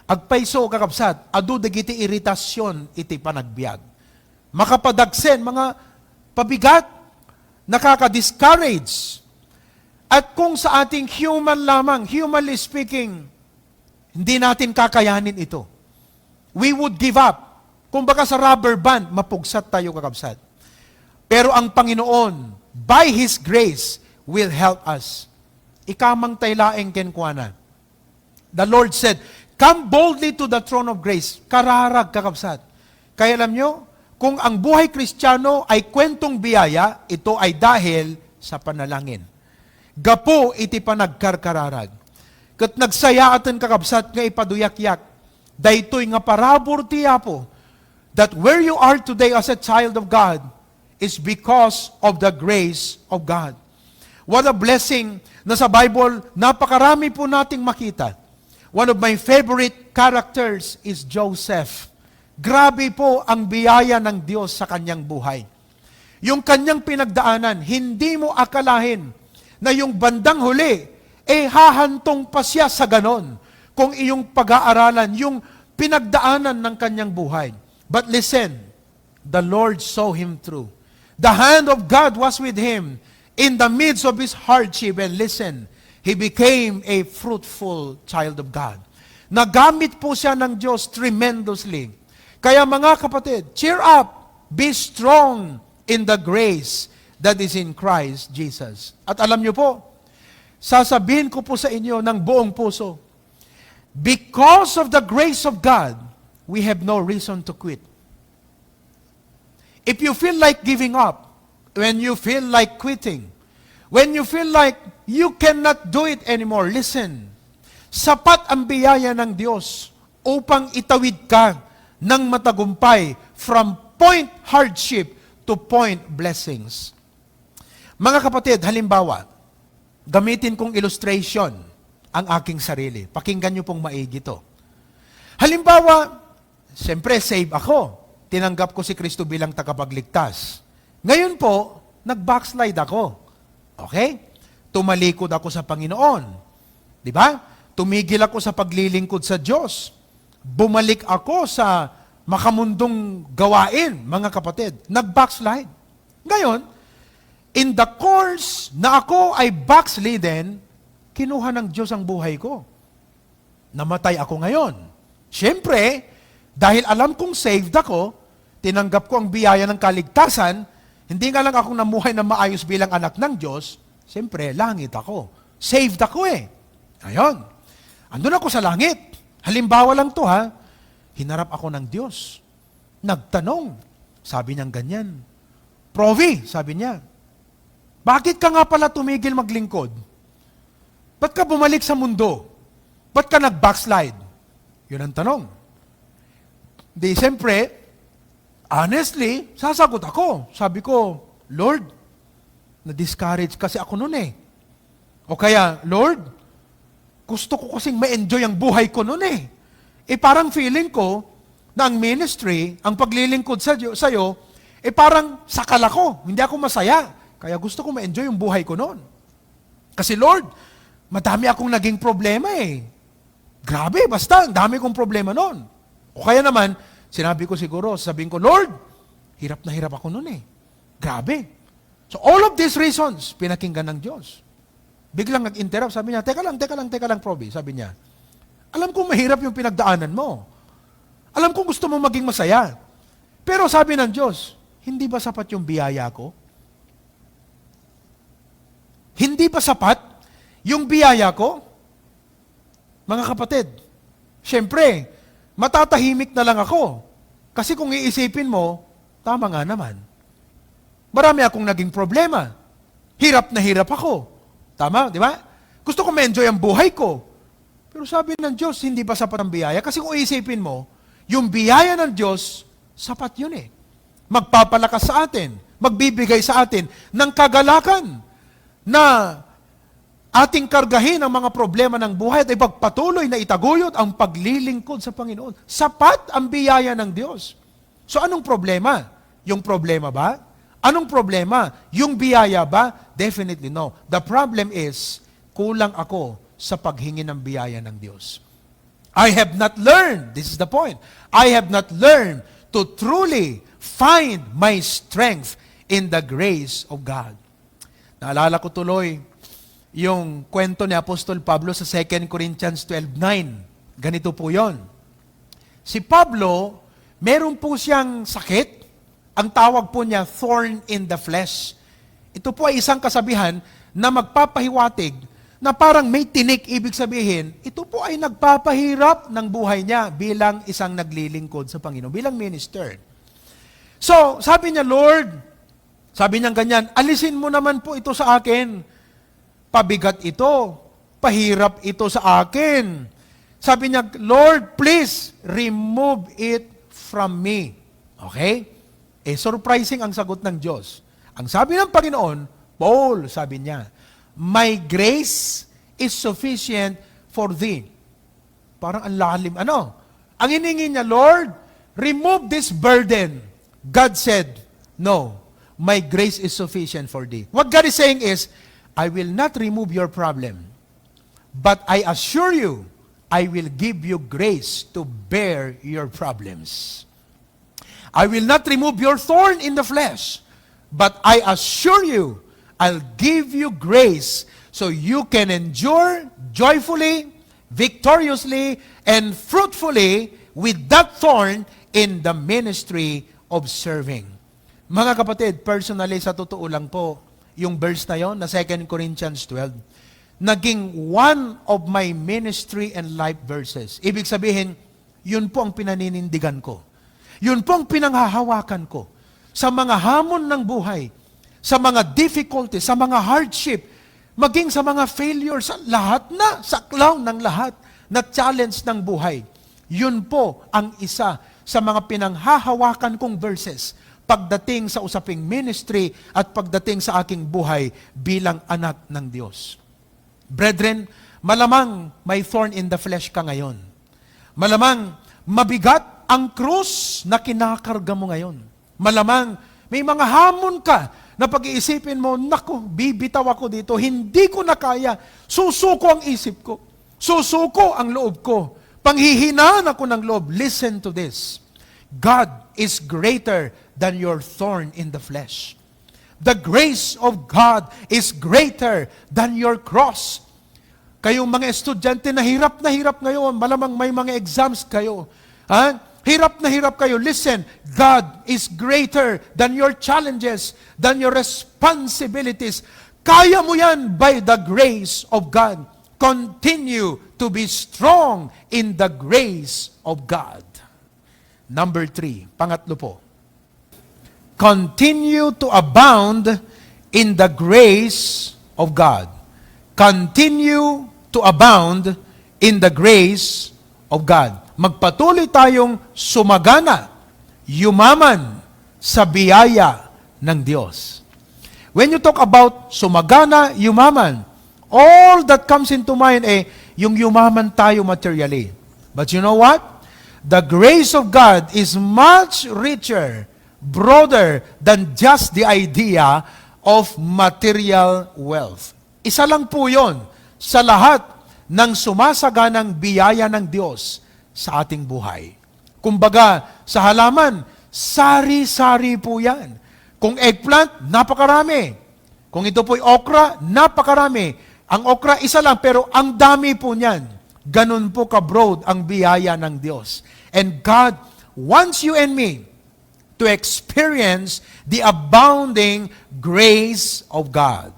Agpayso kakabsat, adu dagiti iritasyon iti panagbiag. Makapadagsen, mga pabigat, nakaka-discourage. At kung sa ating human lamang, humanly speaking, hindi natin kakayanin ito. We would give up. Kung baka sa rubber band, mapugsat tayo kakabsat. Pero ang Panginoon, by His grace, will help us. Ikamang taylaeng kenkwana. The Lord said, come boldly to the throne of grace. Kararag kakabsat. Kaya alam nyo, kung ang buhay Kristiyano ay kwentong biyaya, ito ay dahil sa panalangin. Gapo iti panagkarkararag. Kat nagsaya atin kakabsat nga ipaduyak-yak. Daytoy nga parabor ti Apo, that where you are today as a child of God is because of the grace of God. What a blessing na sa Bible, napakarami po nating makita. One of my favorite characters is Joseph. Grabe po ang biyaya ng Diyos sa kanyang buhay. Yung kanyang pinagdaanan, hindi mo akalahin na yung bandang huli, hahantong pa siya sa ganon kung iyong pag-aaralan, yung pinagdaanan ng kanyang buhay. But listen, the Lord saw him through. The hand of God was with him in the midst of his hardship. And listen, he became a fruitful child of God. Nagamit po siya ng Diyos tremendously. Kaya mga kapatid, cheer up, be strong in the grace that is in Christ Jesus. At alam niyo po, sasabihin ko po sa inyo ng buong puso, because of the grace of God, we have no reason to quit. If you feel like giving up, when you feel like quitting, when you feel like you cannot do it anymore, listen, sapat ang biyaya ng Diyos upang itawid ka ng matagumpay from point hardship to point blessings. Mga kapatid, halimbawa, gamitin kong illustration ang aking sarili. Pakinggan niyo pong maigi ito. Halimbawa, siyempre save ako. Tinanggap ko si Kristo bilang tagapagligtas. Ngayon po, nag-backslide ako. Okay? Tumalikod ako sa Panginoon. Di ba? Tumigil ako sa paglilingkod sa Diyos. Bumalik ako sa makamundong gawain, mga kapatid. Nag-backslide. Ngayon, in the course na ako ay backslidden, kinuha ng Diyos ang buhay ko. Namatay ako ngayon. Siyempre, dahil alam kong saved ako, tinanggap ko ang biyaya ng kaligtasan, hindi nga lang akong namuhay na maayos bilang anak ng Diyos, siyempre, langit ako. Saved ako eh. Ayon. Andun ako sa langit. Halimbawa lang to ha, hinarap ako ng Diyos. Nagtanong. Sabi niyang ganyan. Provi, sabi niya, bakit ka nga pala tumigil maglingkod? Ba't ka bumalik sa mundo? Ba't ka nag-backslide? Yun ang tanong. Di, siyempre, honestly, sasagot ako. Sabi ko, Lord, na-discourage kasi ako noon eh. O kaya, Lord, gusto ko kasing ma-enjoy ang buhay ko noon eh. Parang feeling ko na ang ministry, ang paglilingkod sa'yo, parang sakal ako. Hindi ako masaya. Kaya gusto ko ma-enjoy yung buhay ko noon. Kasi Lord, madami akong naging problema eh. Grabe, basta, ang dami kong problema noon. O kaya naman, sinabi ko siguro, sabihin ko, Lord, hirap na hirap ako noon eh. Grabe. So all of these reasons, pinakinggan ng Diyos. Biglang nag-interrupt, sabi niya, teka lang, Proby, sabi niya, alam kong mahirap yung pinagdaanan mo. Alam kong gusto mo maging masaya. Pero sabi ng Diyos, hindi ba sapat yung biyaya ko? Hindi ba sapat yung biyaya ko? Mga kapatid, syempre, matatahimik na lang ako. Kasi kung iisipin mo, tama nga naman. Marami akong naging problema. Hirap na hirap ako. Tama, di ba? Gusto ko ma-enjoy ang buhay ko. Pero sabi ng Diyos, hindi ba sapat ang biyaya? Kasi kung isipin mo, yung biyaya ng Diyos, sapat yun eh. Magpapalakas sa atin, magbibigay sa atin ng kagalakan na ating kargahin ang mga problema ng buhay at ipagpatuloy na itaguyod ang paglilingkod sa Panginoon. Sapat ang biyaya ng Diyos. So anong problema? Yung problema ba? Anong problema? Yung biyaya ba? Definitely no. The problem is, kulang ako sa paghingi ng biyaya ng Diyos. I have not learned, this is the point, I have not learned to truly find my strength in the grace of God. Naalala ko tuloy yung kwento ni Apostol Pablo sa 2 Corinthians 12:9. Ganito po yon. Si Pablo, meron po siyang sakit. Ang tawag po niya, thorn in the flesh. Ito po ay isang kasabihan na magpapahiwatig na parang may tinik, ibig sabihin, ito po ay nagpapahirap ng buhay niya bilang isang naglilingkod sa Panginoon, bilang minister. So, sabi niya, Lord, sabi niya ganyan, alisin mo naman po ito sa akin. Pabigat ito, pahirap ito sa akin. Sabi niya, Lord, please, remove it from me. Okay? Surprising ang sagot ng Diyos. Ang sabi ng Panginoon, Paul, sabi niya, my grace is sufficient for thee. Parang ang lalim. Ano? Ang hiningi niya, Lord, remove this burden. God said, no, my grace is sufficient for thee. What God is saying is, I will not remove your problem, but I assure you, I will give you grace to bear your problems. I will not remove your thorn in the flesh, but I assure you, I'll give you grace so you can endure joyfully, victoriously, and fruitfully with that thorn in the ministry of serving. Mga kapatid, personally, sa totoo lang po, yung verse na yon na 2 Corinthians 12, naging one of my ministry and life verses. Ibig sabihin, yun po ang pinaninindigan ko. Yun po ang pinanghahawakan ko. Sa mga hamon ng buhay, sa mga difficulties, sa mga hardship, maging sa mga failures, sa lahat na, saklaw ng lahat na challenge ng buhay. Yun po ang isa sa mga pinanghahawakan kong verses pagdating sa usaping ministry at pagdating sa aking buhay bilang anak ng Diyos. Brethren, malamang may thorn in the flesh ka ngayon. Malamang mabigat ang krus na kinakarga mo ngayon. Malamang may mga hamon ka na pag-iisipin mo, naku, bibitaw ako dito, hindi ko na kaya, susuko ang isip ko, susuko ang loob ko, panghihinaan ako ng loob. Listen to this. God is greater than your thorn in the flesh. The grace of God is greater than your cross. Kayong mga estudyante na hirap ngayon, malamang may mga exams kayo. Hirap na hirap kayo. Listen, God is greater than your challenges, than your responsibilities. Kaya mo yan by the grace of God. Continue to be strong in the grace of God. Number 3, pangatlo po. Continue to abound in the grace of God. Continue to abound in the grace of God. Magpatuloy tayong sumagana, yumaman sa biyaya ng Diyos. When you talk about sumagana, yumaman, all that comes into mind yung yumaman tayo materially. But you know what? The grace of God is much richer, broader than just the idea of material wealth. Isa lang po yon sa lahat ng sumasaganang biyaya ng Diyos sa ating buhay. Kumbaga, sa halaman, sari-sari po yan. Kung eggplant, napakarami. Kung ito po'y okra, napakarami. Ang okra, isa lang, pero ang dami po niyan. Ganun po ka-broad ang biyaya ng Diyos. And God wants you and me to experience the abounding grace of God.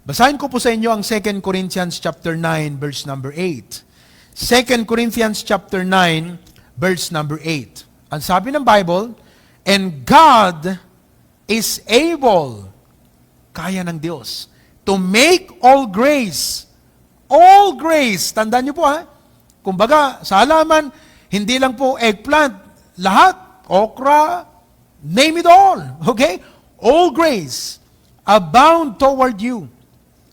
Basahin ko po sa inyo ang 2 Corinthians chapter 9, verse number 8. 2 Corinthians chapter 9, verse number 8. Ang sabi ng Bible, and God is able, kaya ng Diyos, to make all grace, tandaan niyo po kumbaga, sa halaman, hindi lang po eggplant, lahat, okra, name it all, okay? All grace, abound toward you,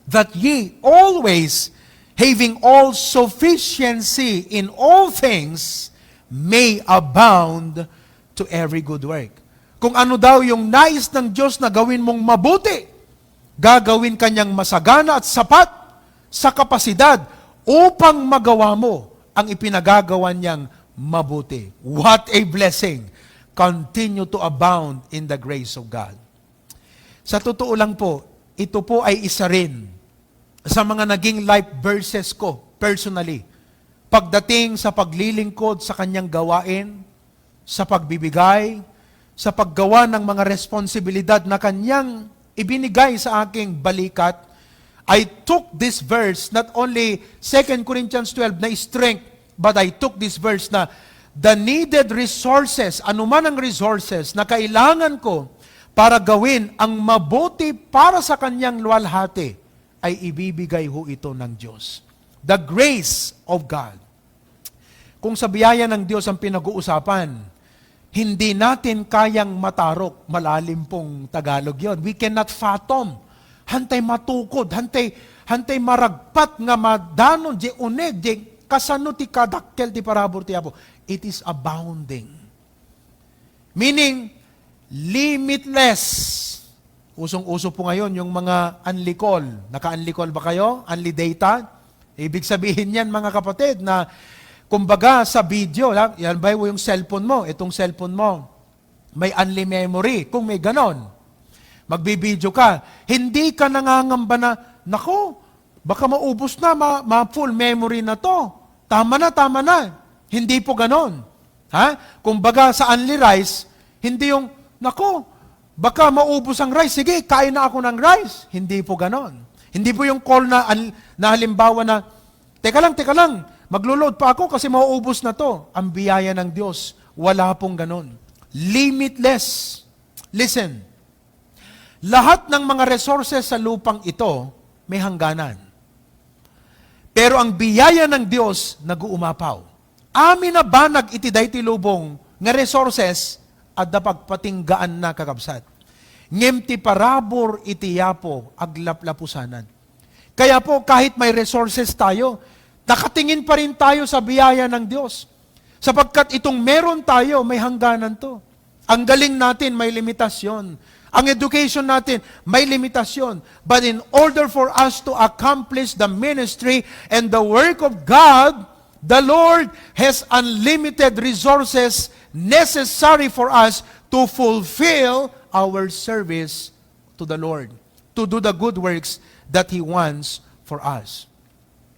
that ye always having all sufficiency in all things, may abound to every good work. Kung ano daw yung nais ng Diyos na gawin mong mabuti, gagawin kanyang masagana at sapat sa kapasidad upang magawa mo ang ipinagagawa niyang mabuti. What a blessing! Continue to abound in the grace of God. Sa totoo lang po, ito po ay isa rin sa mga naging life verses ko personally. Pagdating sa paglilingkod sa kanyang gawain, sa pagbibigay, sa paggawa ng mga responsibilidad na kanyang ibinigay sa aking balikat, I took this verse, not only 2 Corinthians 12 na strength, but I took this verse na the needed resources, anuman ang resources na kailangan ko para gawin ang mabuti para sa kanyang luwalhati, ay ibibigay ho ito ng Diyos. The grace of God. Kung sa biyaya ng Diyos ang pinag-uusapan, hindi natin kayang matarok, malalim pong Tagalog yon. We cannot fathom. Hantay matukod, hantay maragpat nga madanon, di uneg, di kasano ti kadakkel ti parabor ti Apo. It is abounding. Meaning, limitless. Usong-uso po ngayon yung mga unlicol. Naka-unlicol ba kayo? Unli data? Ibig sabihin yan, mga kapatid, na kumbaga sa video, yan ba yung cellphone mo? Itong cellphone mo, may unli memory. Kung may ganon, magbibideo ka, hindi ka nangangamba na, nako, baka maubos na, ma-full memory na to. Tama na. Hindi po ganon. Ha? Kumbaga sa unli rice, hindi yung, nako, baka maubos ang rice, sige, kain na ako ng rice. Hindi po ganon. Hindi po yung call na halimbawa na, teka lang, maglo-load pa ako kasi mauubos na to. Ang biyaya ng Diyos, wala pong ganon. Limitless. Listen, lahat ng mga resources sa lupang ito, may hangganan. Pero ang biyaya ng Diyos, nag-uumapaw. Amin na ba nag-itiday ti lubong nga resources at napagpatinggaan na kakabsat. Ngem ti parabor iti yapo aglaplapusanan. Kaya po kahit may resources tayo, nakatingin pa rin tayo sa biyaya ng Diyos. Sapagkat itong meron tayo, may hangganan to. Ang galing natin, may limitasyon. Ang education natin, may limitasyon. But in order for us to accomplish the ministry and the work of God, the Lord has unlimited resources necessary for us to fulfill our service to the Lord, to do the good works that He wants for us.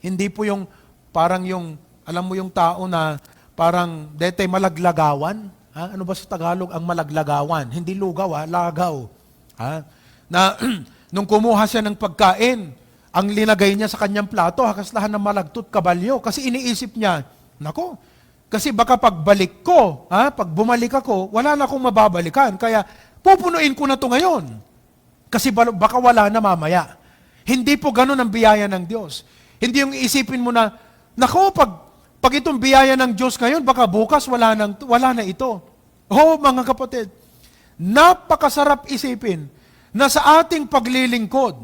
Hindi po yung parang yung, alam mo yung tao na parang detay malaglagawan. Ha? Ano ba sa Tagalog ang malaglagawan? Hindi lugaw, lagaw. Ha? Na nung kumuha siya ng pagkain, ang linagay niya sa kanyang plato, hakaslahan ng malagtot kabalyo. Kasi iniisip niya, nako, kasi baka pagbalik ko, pag bumalik ako, wala na akong mababalikan. Kaya pupunuin ko na to ngayon. Kasi baka wala na mamaya. Hindi po ganun ang biyaya ng Diyos. Hindi yung isipin mo na, nako, pag itong biyaya ng Diyos ngayon, baka bukas wala na ito. Oh, mga kapatid, napakasarap isipin na sa ating paglilingkod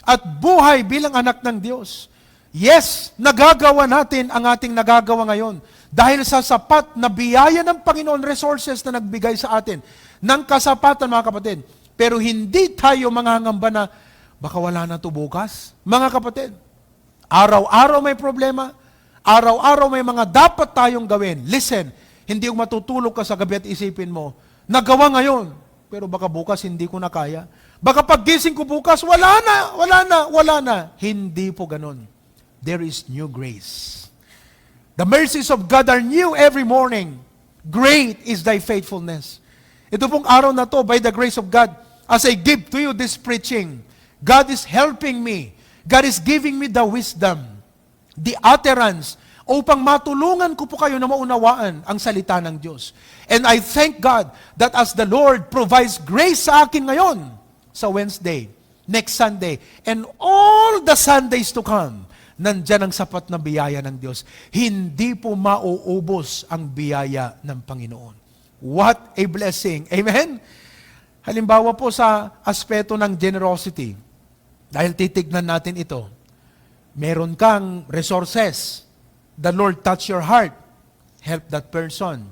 at buhay bilang anak ng Diyos, yes, nagagawa natin ang ating nagagawa ngayon dahil sa sapat na biyaya ng Panginoon, resources na nagbigay sa atin ng kasapatan, mga kapatid. Pero hindi tayo mangangamba na baka wala na ito bukas. Mga kapatid, araw-araw may problema, araw-araw may mga dapat tayong gawin. Listen, hindi yung matutulog ka sa gabi at isipin mo, nagawa ngayon, pero baka bukas hindi ko na kaya. Baka paggising ko bukas, wala na. Hindi po ganun. There is new grace. The mercies of God are new every morning. Great is thy faithfulness. Ito pong araw na to, by the grace of God, as I give to you this preaching, God is helping me. God is giving me the wisdom, the utterance, upang matulungan ko po kayo na maunawaan ang salita ng Diyos. And I thank God that as the Lord provides grace sa akin ngayon, sa Wednesday, next Sunday, and all the Sundays to come, nandyan ang sapat na biyaya ng Diyos. Hindi po mauubos ang biyaya ng Panginoon. What a blessing. Amen? Halimbawa po sa aspeto ng generosity, dahil titignan natin ito, meron kang resources. The Lord touch your heart. Help that person.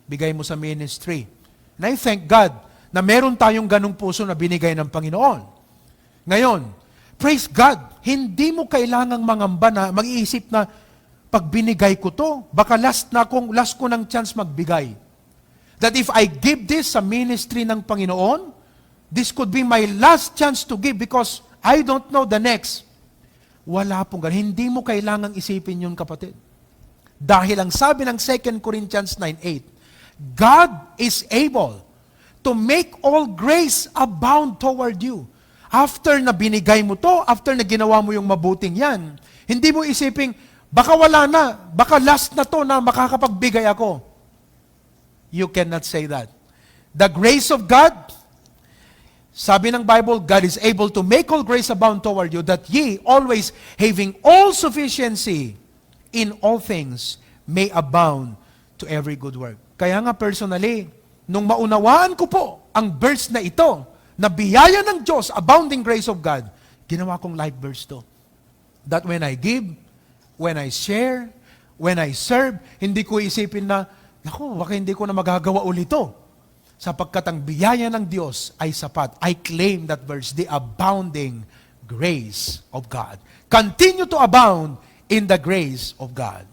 Bigay mo sa ministry. And I thank God na meron tayong ganong puso na binigay ng Panginoon. Ngayon, praise God, hindi mo kailangang mangamba na mag-iisip na pag binigay ko to, baka last ko ng chance magbigay. That if I give this sa ministry ng Panginoon, this could be my last chance to give because I don't know the next. Wala pong ganun. Hindi mo kailangang isipin yun, kapatid. Dahil ang sabi ng 2 Corinthians 9:8, God is able to make all grace abound toward you. After na binigay mo to, after na ginawa mo yung mabuting yan, hindi mo isipin, baka wala na, baka last na to na makakapagbigay ako. You cannot say that. The grace of God, sabi ng Bible, God is able to make all grace abound toward you, that ye, always having all sufficiency in all things, may abound to every good work. Kaya nga personally, nung maunawaan ko po ang verse na ito, na biyaya ng Diyos, abounding grace of God, ginawa kong life verse to. That when I give, when I share, when I serve, hindi ko isipin na, naku, baka hindi ko na magagawa ulit to. Sapagkat ang biyaya ng Diyos ay sapat. I claim that verse, the abounding grace of God. Continue to abound in the grace of God.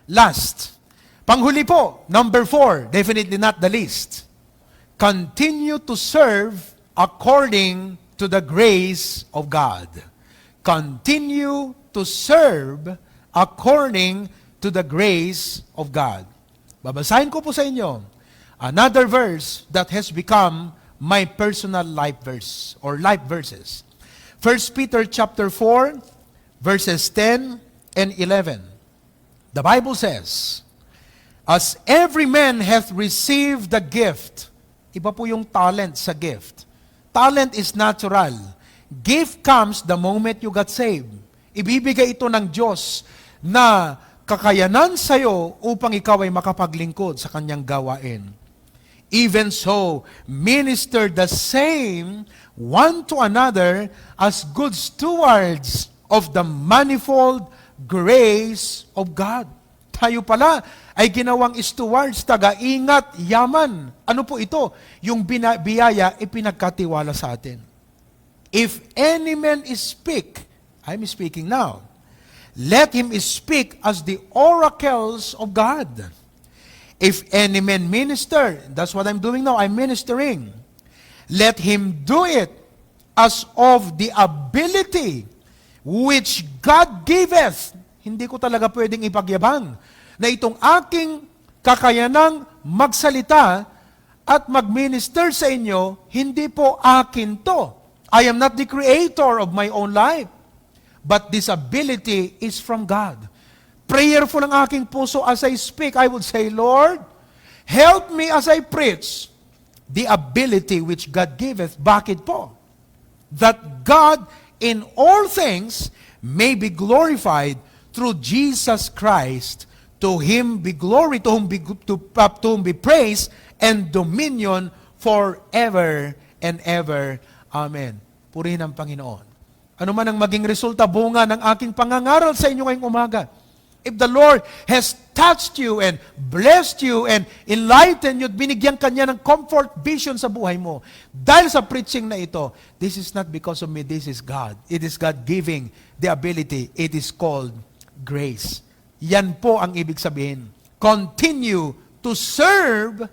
Last, panghuli po, number 4, definitely not the least. Continue to serve according to the grace of God. Continue to serve according to the grace of God. Babasahin ko po sa inyo another verse that has become my personal life verse or life verses. 1 Peter chapter 4, verses 10 and 11. The Bible says, as every man hath received the gift, iba po yung talent sa gift. Talent is natural. Gift comes the moment you got saved. Ibibigay ito ng Diyos na kakayanan sa'yo upang ikaw ay makapaglingkod sa kanyang gawain. Even so, minister the same one to another as good stewards of the manifold grace of God. Tayo pala ay ginawang stewards, taga-ingat, yaman. Ano po ito? Yung biyaya ipinagkatiwala sa atin. If any man speak, I'm speaking now, let him speak as the oracles of God. If any man minister, that's what I'm doing now, I'm ministering. Let him do it as of the ability which God giveth. Hindi ko talaga pwedeng ipagyabang na itong aking kakayanang magsalita at magminister sa inyo, hindi po akin to. I am not the creator of my own life. But this ability is from God. Prayerful ang aking puso as I speak. I would say, Lord, help me as I preach the ability which God giveth. Bakit po? That God in all things may be glorified through Jesus Christ. To Him be glory, to whom be praise and dominion forever and ever. Amen. Purihin ang Panginoon. Ano man ang maging resulta, bunga ng aking pangangaral sa inyo ngayong umaga. If the Lord has touched you and blessed you and enlightened you, binigyan Kanya ng comfort vision sa buhay mo, dahil sa preaching na ito, this is not because of me, this is God. It is God giving the ability. It is called grace. Yan po ang ibig sabihin. Continue to serve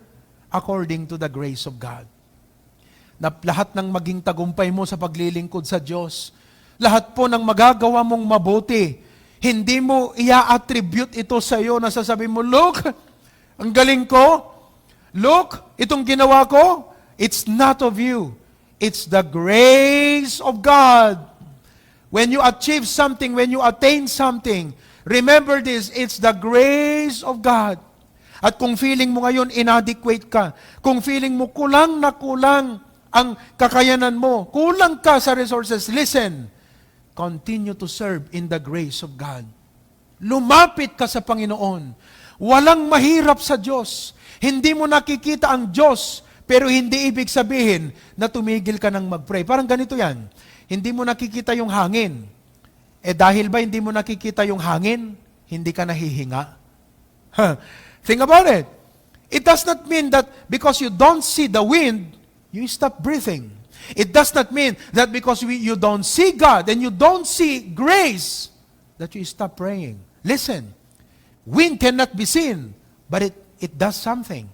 according to the grace of God. Na lahat ng maging tagumpay mo sa paglilingkod sa Diyos, lahat po ng magagawa mong mabuti, hindi mo i-attribute ito sa iyo na sasabihin mo, look, ang galing ko. Look, itong ginawa ko, it's not of you. It's the grace of God. When you achieve something, when you attain something, remember this, it's the grace of God. At kung feeling mo ngayon inadequate ka, kung feeling mo kulang na kulang ang kakayanan mo, kulang ka sa resources, listen, continue to serve in the grace of God. Lumapit ka sa Panginoon. Walang mahirap sa Diyos. Hindi mo nakikita ang Diyos, pero hindi ibig sabihin na tumigil ka ng mag-pray. Parang ganito yan. Hindi mo nakikita yung hangin. Dahil ba hindi mo nakikita yung hangin, hindi ka nahihinga? Think about it. It does not mean that because you don't see the wind, you stop breathing. It does not mean that because you don't see God and you don't see grace, that you stop praying. Listen, Wind cannot be seen, but it does something.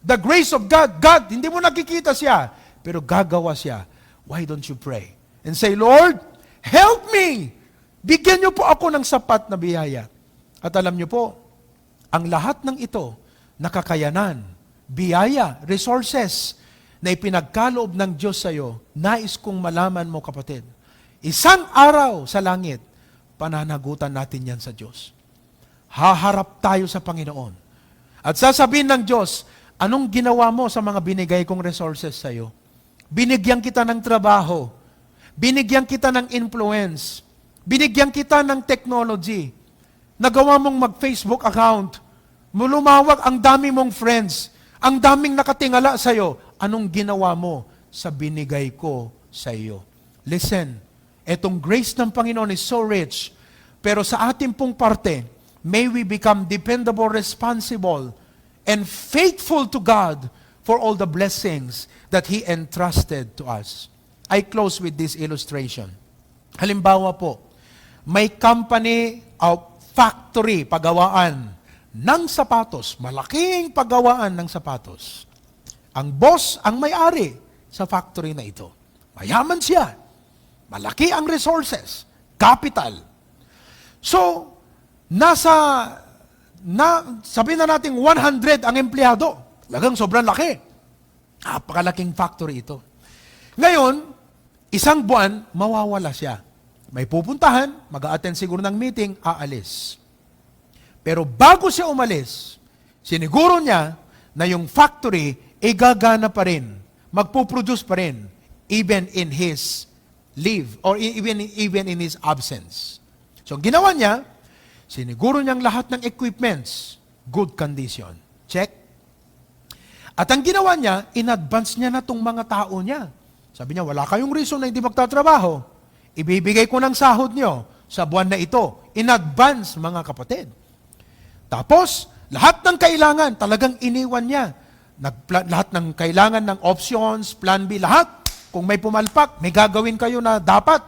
The grace of God, hindi mo nakikita siya, pero gagawa siya. Why don't you pray? And say, Lord, help me! Bigyan niyo po ako ng sapat na biyaya. At alam niyo po, ang lahat ng ito, nakakayanan, biyaya, resources, na ipinagkaloob ng Diyos sa iyo, nais kong malaman mo, kapatid. Isang araw sa langit, pananagutan natin yan sa Diyos. Haharap tayo sa Panginoon. At sasabihin ng Diyos, anong ginawa mo sa mga binigay kong resources sa iyo? Binigyan kita ng trabaho. Binigyan kita ng influence. Binigyan kita ng technology. Nagawa mong mag-Facebook account. Lumawag ang dami mong friends. Ang daming nakatingala sa iyo. Anong ginawa mo sa binigay ko sa iyo? Listen, etong grace ng Panginoon is so rich. Pero sa ating pong parte, may we become dependable, responsible, and faithful to God for all the blessings that He entrusted to us. I close with this illustration. Halimbawa po, may company of factory, pagawaan ng sapatos, malaking pagawaan ng sapatos. Ang boss ang may-ari sa factory na ito. Mayaman siya. Malaki ang resources, capital. So, sabihin na natin 100 ang empleyado. Talagang sobrang laki. Napakalaking factory ito. Ngayon, isang buwan, mawawala siya. May pupuntahan, mag-a-attend siguro ng meeting, aalis. Pero bago siya umalis, siniguro niya na yung factory gagana pa rin, magpuproduce pa rin, even in his leave, or even in his absence. So, ang ginawa niya, siniguro niyang lahat ng equipments, good condition. Check. At ang ginawa niya, in-advance niya na itong mga tao niya. Sabi niya, wala kayong reason na hindi magtatrabaho. Ibibigay ko ng sahod niyo sa buwan na ito. In advance, mga kapatid. Tapos, lahat ng kailangan, talagang iniwan niya. Lahat ng kailangan ng options, plan B, lahat. Kung may pumalpak, may gagawin kayo na dapat.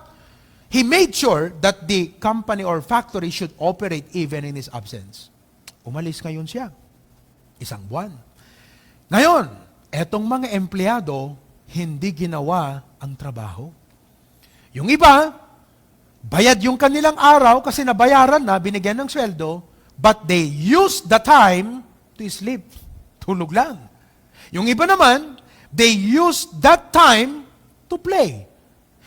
He made sure that the company or factory should operate even in his absence. Umalis ngayon siya. Isang buwan. Ngayon, etong mga empleyado, hindi ginawa ang trabaho. Yung iba, bayad yung kanilang araw kasi nabayaran na, binigyan ng sweldo, but they used the time to sleep. Tulog lang. Yung iba naman, they used that time to play.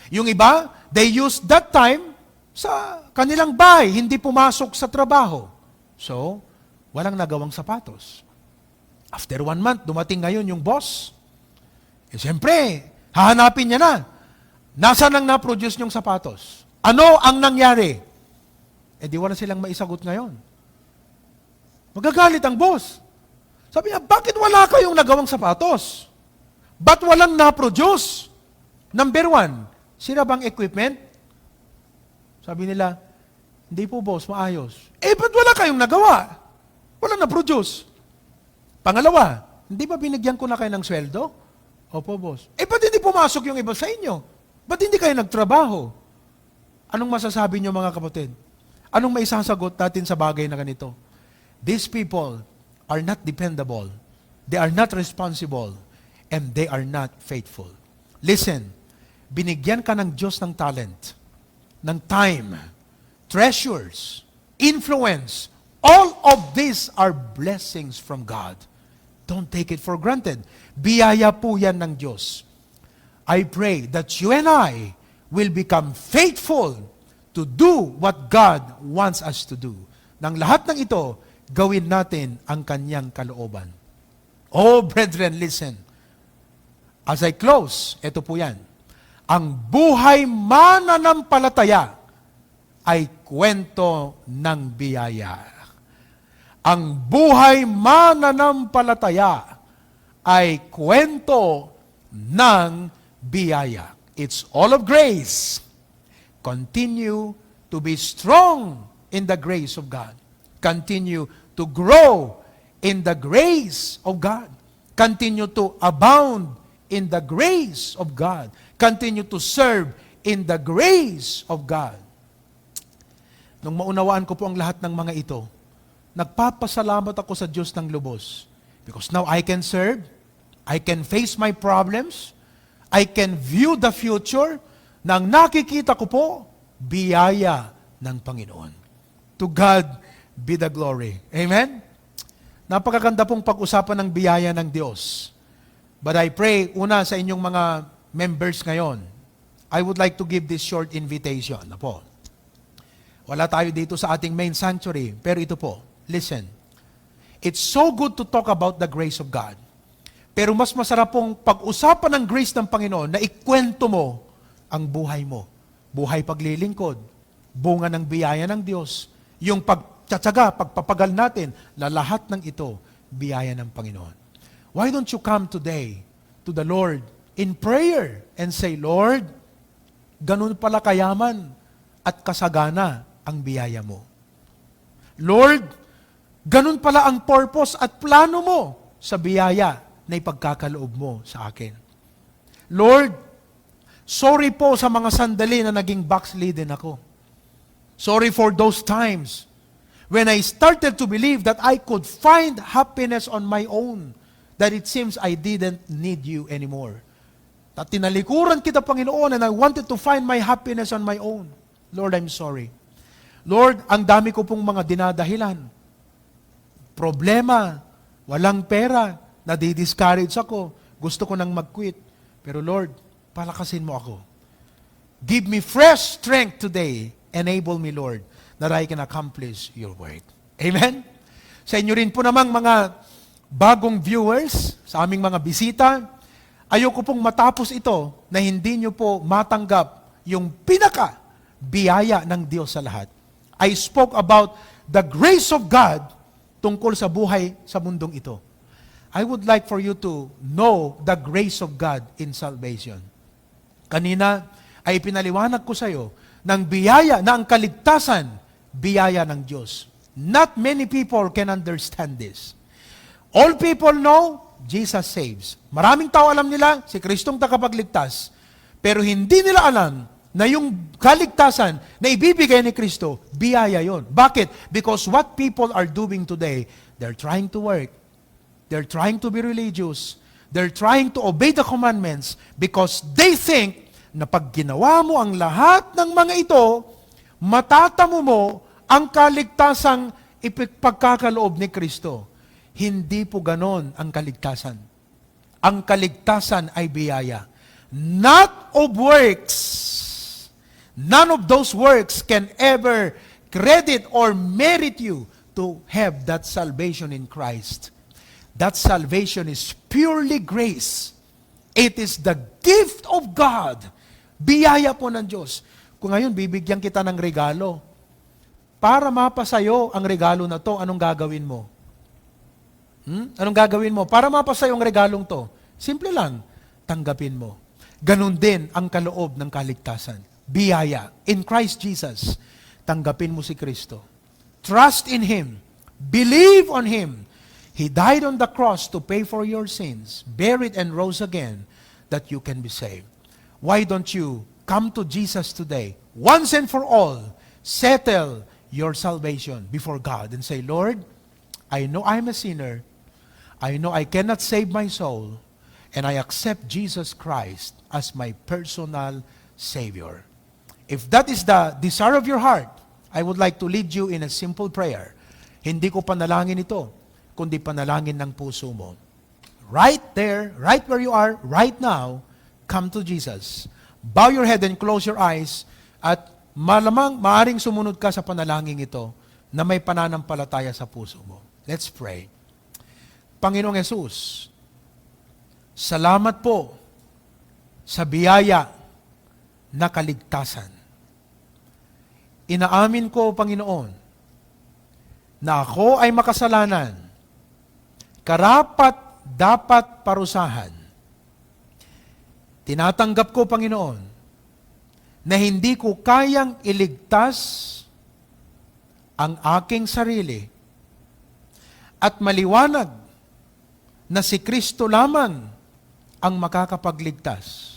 Yung iba, they used that time sa kanilang bahay, hindi pumasok sa trabaho. So, walang nagawang sapatos. After 1 month, dumating ngayon yung boss. Siyempre, hahanapin niya na. Nasaan ang na-produce niyong sapatos? Ano ang nangyari? Di wala silang maisagot ngayon. Magagalit ang boss. Sabi niya, bakit wala kayong nagawang sapatos? Ba't walang na-produce? Number 1, sira bang equipment? Sabi nila, hindi po boss, maayos. Ba't wala kayong nagawa? Wala na-produce. Pangalawa, hindi ba binigyan ko na kayo ng sweldo? Opo boss. Ba't hindi pumasok yung iba sa inyo? Ba't hindi kayo nagtrabaho? Anong masasabi niyo mga kapatid? Anong maisasagot natin sa bagay na ganito? These people are not dependable. They are not responsible. And they are not faithful. Listen, binigyan ka ng Diyos ng talent, ng time, treasures, influence. All of these are blessings from God. Don't take it for granted. Biyaya po yan ng Diyos. I pray that you and I will become faithful to do what God wants us to do. Nang lahat ng ito, gawin natin ang kanyang kalooban. Oh, brethren, listen. As I close, ito po yan. Ang buhay mananampalataya ay kwento ng biyaya. Ang buhay mananampalataya ay kwento ng biyaya. It's all of grace. Continue to be strong in the grace of God. Continue to grow in the grace of God. Continue to abound in the grace of God. Continue to serve in the grace of God. Nung maunawaan ko po ang lahat ng mga ito, nagpapasalamat ako sa Diyos ng lubos. Because now I can serve, I can face my problems, I can view the future, nang nakikita ko po, biyaya ng Panginoon. To God be the glory. Amen? Napakaganda pong pag-usapan ng biyaya ng Diyos. But I pray, una sa inyong mga members ngayon, I would like to give this short invitation. Po. Wala tayo dito sa ating main sanctuary, pero ito po, listen. It's so good to talk about the grace of God. Pero mas masarap pong pag-usapan ng grace ng Panginoon na ikwento mo ang buhay mo. Buhay paglilingkod, bunga ng biyaya ng Diyos, yung pagtsatsaga, pagpapagal natin, na lahat ng ito, biyaya ng Panginoon. Why don't you come today to the Lord in prayer and say, Lord, ganun pala kayaman at kasagana ang biyaya mo. Lord, ganun pala ang purpose at plano mo sa biyaya na ipagkakaloob mo sa akin. Lord, sorry po sa mga sandali na naging backslidden ako. Sorry for those times when I started to believe that I could find happiness on my own, that it seems I didn't need you anymore. At tinalikuran kita, Panginoon, and I wanted to find my happiness on my own. Lord, I'm sorry. Lord, ang dami ko pong mga dinadahilan. Problema, walang pera, nadi-discourage ako, gusto ko nang mag-quit. Pero Lord, palakasin mo ako. Give me fresh strength today. Enable me, Lord, that I can accomplish your work. Amen? Sa inyo rin po namang mga bagong viewers, sa aming mga bisita, ayoko pong matapos ito na hindi nyo po matanggap yung pinaka-biyaya ng Diyos sa lahat. I spoke about the grace of God tungkol sa buhay sa mundong ito. I would like for you to know the grace of God in salvation. Kanina ay pinaliwanag ko sa iyo ng biyaya na ang kaligtasan, biyaya ng Diyos. Not many people can understand this. All people know, Jesus saves. Maraming tao alam nila, si Kristong tagapagligtas. Pero hindi nila alam na yung kaligtasan na ibibigay ni Kristo, biyaya yon. Bakit? Because what people are doing today, they're trying to work. They're trying to be religious. They're trying to obey the commandments because they think na pag ginawa mo ang lahat ng mga ito, matatamo mo ang kaligtasang ipagkakaloob ni Kristo. Hindi po ganon ang kaligtasan. Ang kaligtasan ay biyaya. Not of works. None of those works can ever credit or merit you to have that salvation in Christ. That salvation is purely grace. It is the gift of God. Biyaya po ng Diyos. Kung ngayon, bibigyan kita ng regalo. Para mapasayo ang regalo na to, anong gagawin mo? Anong gagawin mo? Para mapasayo ang regalong to, simple lang, tanggapin mo. Ganon din ang kaloob ng kaligtasan. Biyaya. In Christ Jesus, tanggapin mo si Kristo. Trust in Him. Believe on Him. He died on the cross to pay for your sins, buried and rose again, that you can be saved. Why don't you come to Jesus today, once and for all, settle your salvation before God and say, Lord, I know I'm a sinner. I know I cannot save my soul, and I accept Jesus Christ as my personal Savior. If that is the desire of your heart, I would like to lead you in a simple prayer. Hindi ko panalangin ito, kundi panalangin ng puso mo. Right there, right where you are, right now, come to Jesus. Bow your head and close your eyes, at malamang maaring sumunod ka sa panalangin ito na may pananampalataya sa puso mo. Let's pray. Panginoong Yesus, salamat po sa biyaya na kaligtasan. Inaamin ko, Panginoon, na ako ay makasalanan, karapat dapat parusahan. Tinatanggap ko, Panginoon, na hindi ko kayang iligtas ang aking sarili at maliwanag na si Kristo lamang ang makakapagligtas.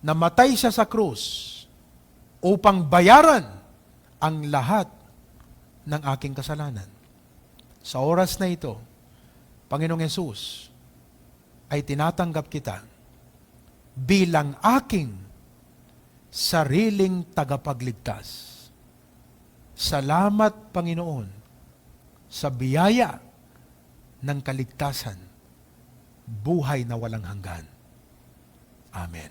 Namatay siya sa krus upang bayaran ang lahat ng aking kasalanan. sa oras na ito, Panginoong Yesus, ay tinatanggap kita bilang aking sariling tagapagligtas. Salamat, Panginoon, sa biyaya ng kaligtasan, buhay na walang hanggan. Amen.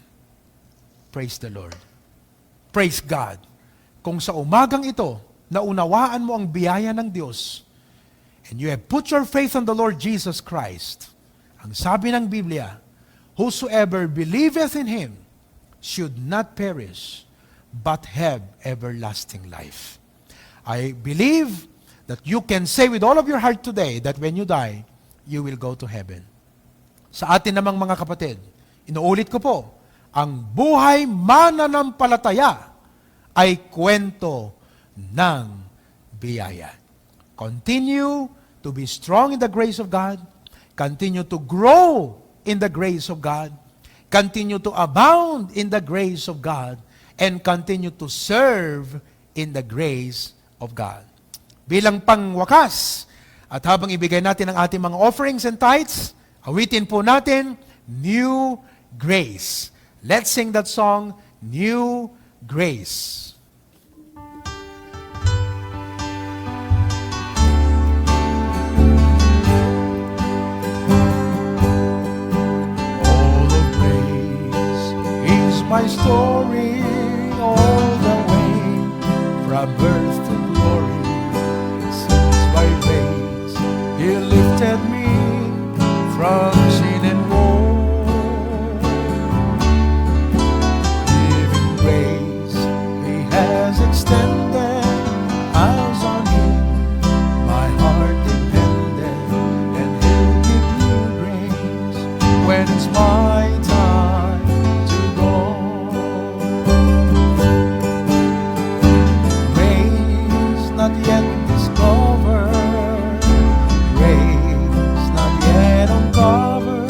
Praise the Lord. Praise God. Kung sa umagang ito, naunawaan mo ang biyaya ng Diyos, and you have put your faith on the Lord Jesus Christ, ang sabi ng Biblia, whosoever believeth in Him should not perish, but have everlasting life. I believe that you can say with all of your heart today that when you die, you will go to heaven. Sa atin namang mga kapatid, inuulit ko po, ang buhay mananampalataya ay kwento ng biyaya. Continue to be strong in the grace of God. Continue to grow in the grace of God. Continue to abound in the grace of God. And continue to serve in the grace of God. Bilang pangwakas, at habang ibigay natin ang ating mga offerings and tithes, awitin po natin, New Grace. Let's sing that song, New Grace. All of grace is my story, all the way from birth to glory. Since by grace He lifted me from sin and woe. Giving grace He has extended, eyes on Him my heart depended, and He'll give new grace when it's my time to go. Grace not yet discovered, grace not yet uncovered,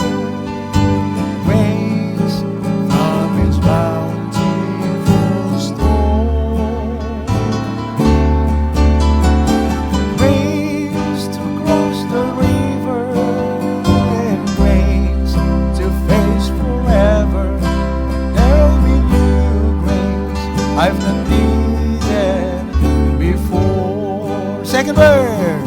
grace from His bountiful store. Grace to cross the river, and grace to face forever. There'll be new grace I've not needed before. Second verse.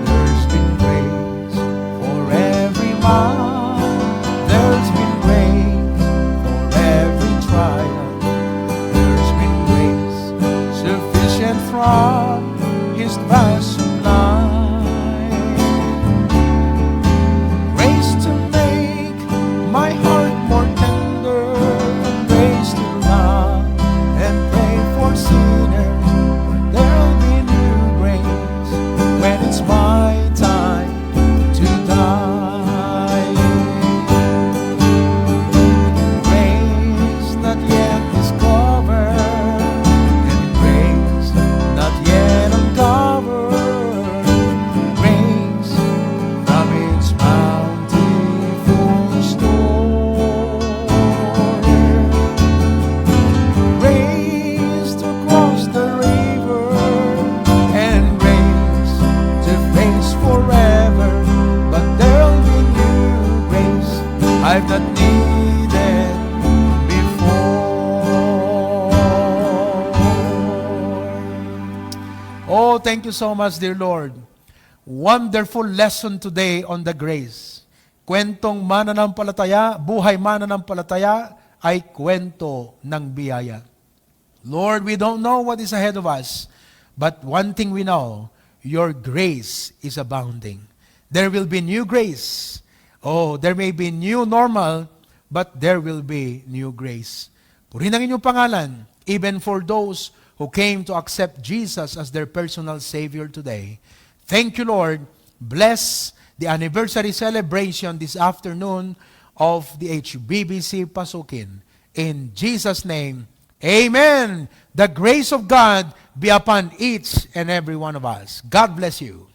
There's been grace for every mile. There's been grace for every trial. There's been grace sufficient from His vast supply. Grace to make my heart more tender, grace to love and pray for sinners. There'll be new grace when it's my time to die. Grace not yet discovered, and grace not yet uncovered, grace from its bountiful store. Grace to cross the river, and grace to face forever. But there'll be new grace I've not needed before. Oh, thank you so much, dear Lord. Wonderful lesson today on the grace. Kwentong mananampalataya, buhay mananampalataya ay kwento ng biyaya. Lord, we don't know what is ahead of us, but one thing we know, your grace is abounding. There will be new grace. Oh, there may be new normal, but there will be new grace. Purihin ang inyong pangalan, even for those who came to accept Jesus as their personal Savior today. Thank you, Lord. Bless the anniversary celebration this afternoon of the HBBC Pasukin. In Jesus' name, amen. The grace of God be upon each and every one of us. God bless you.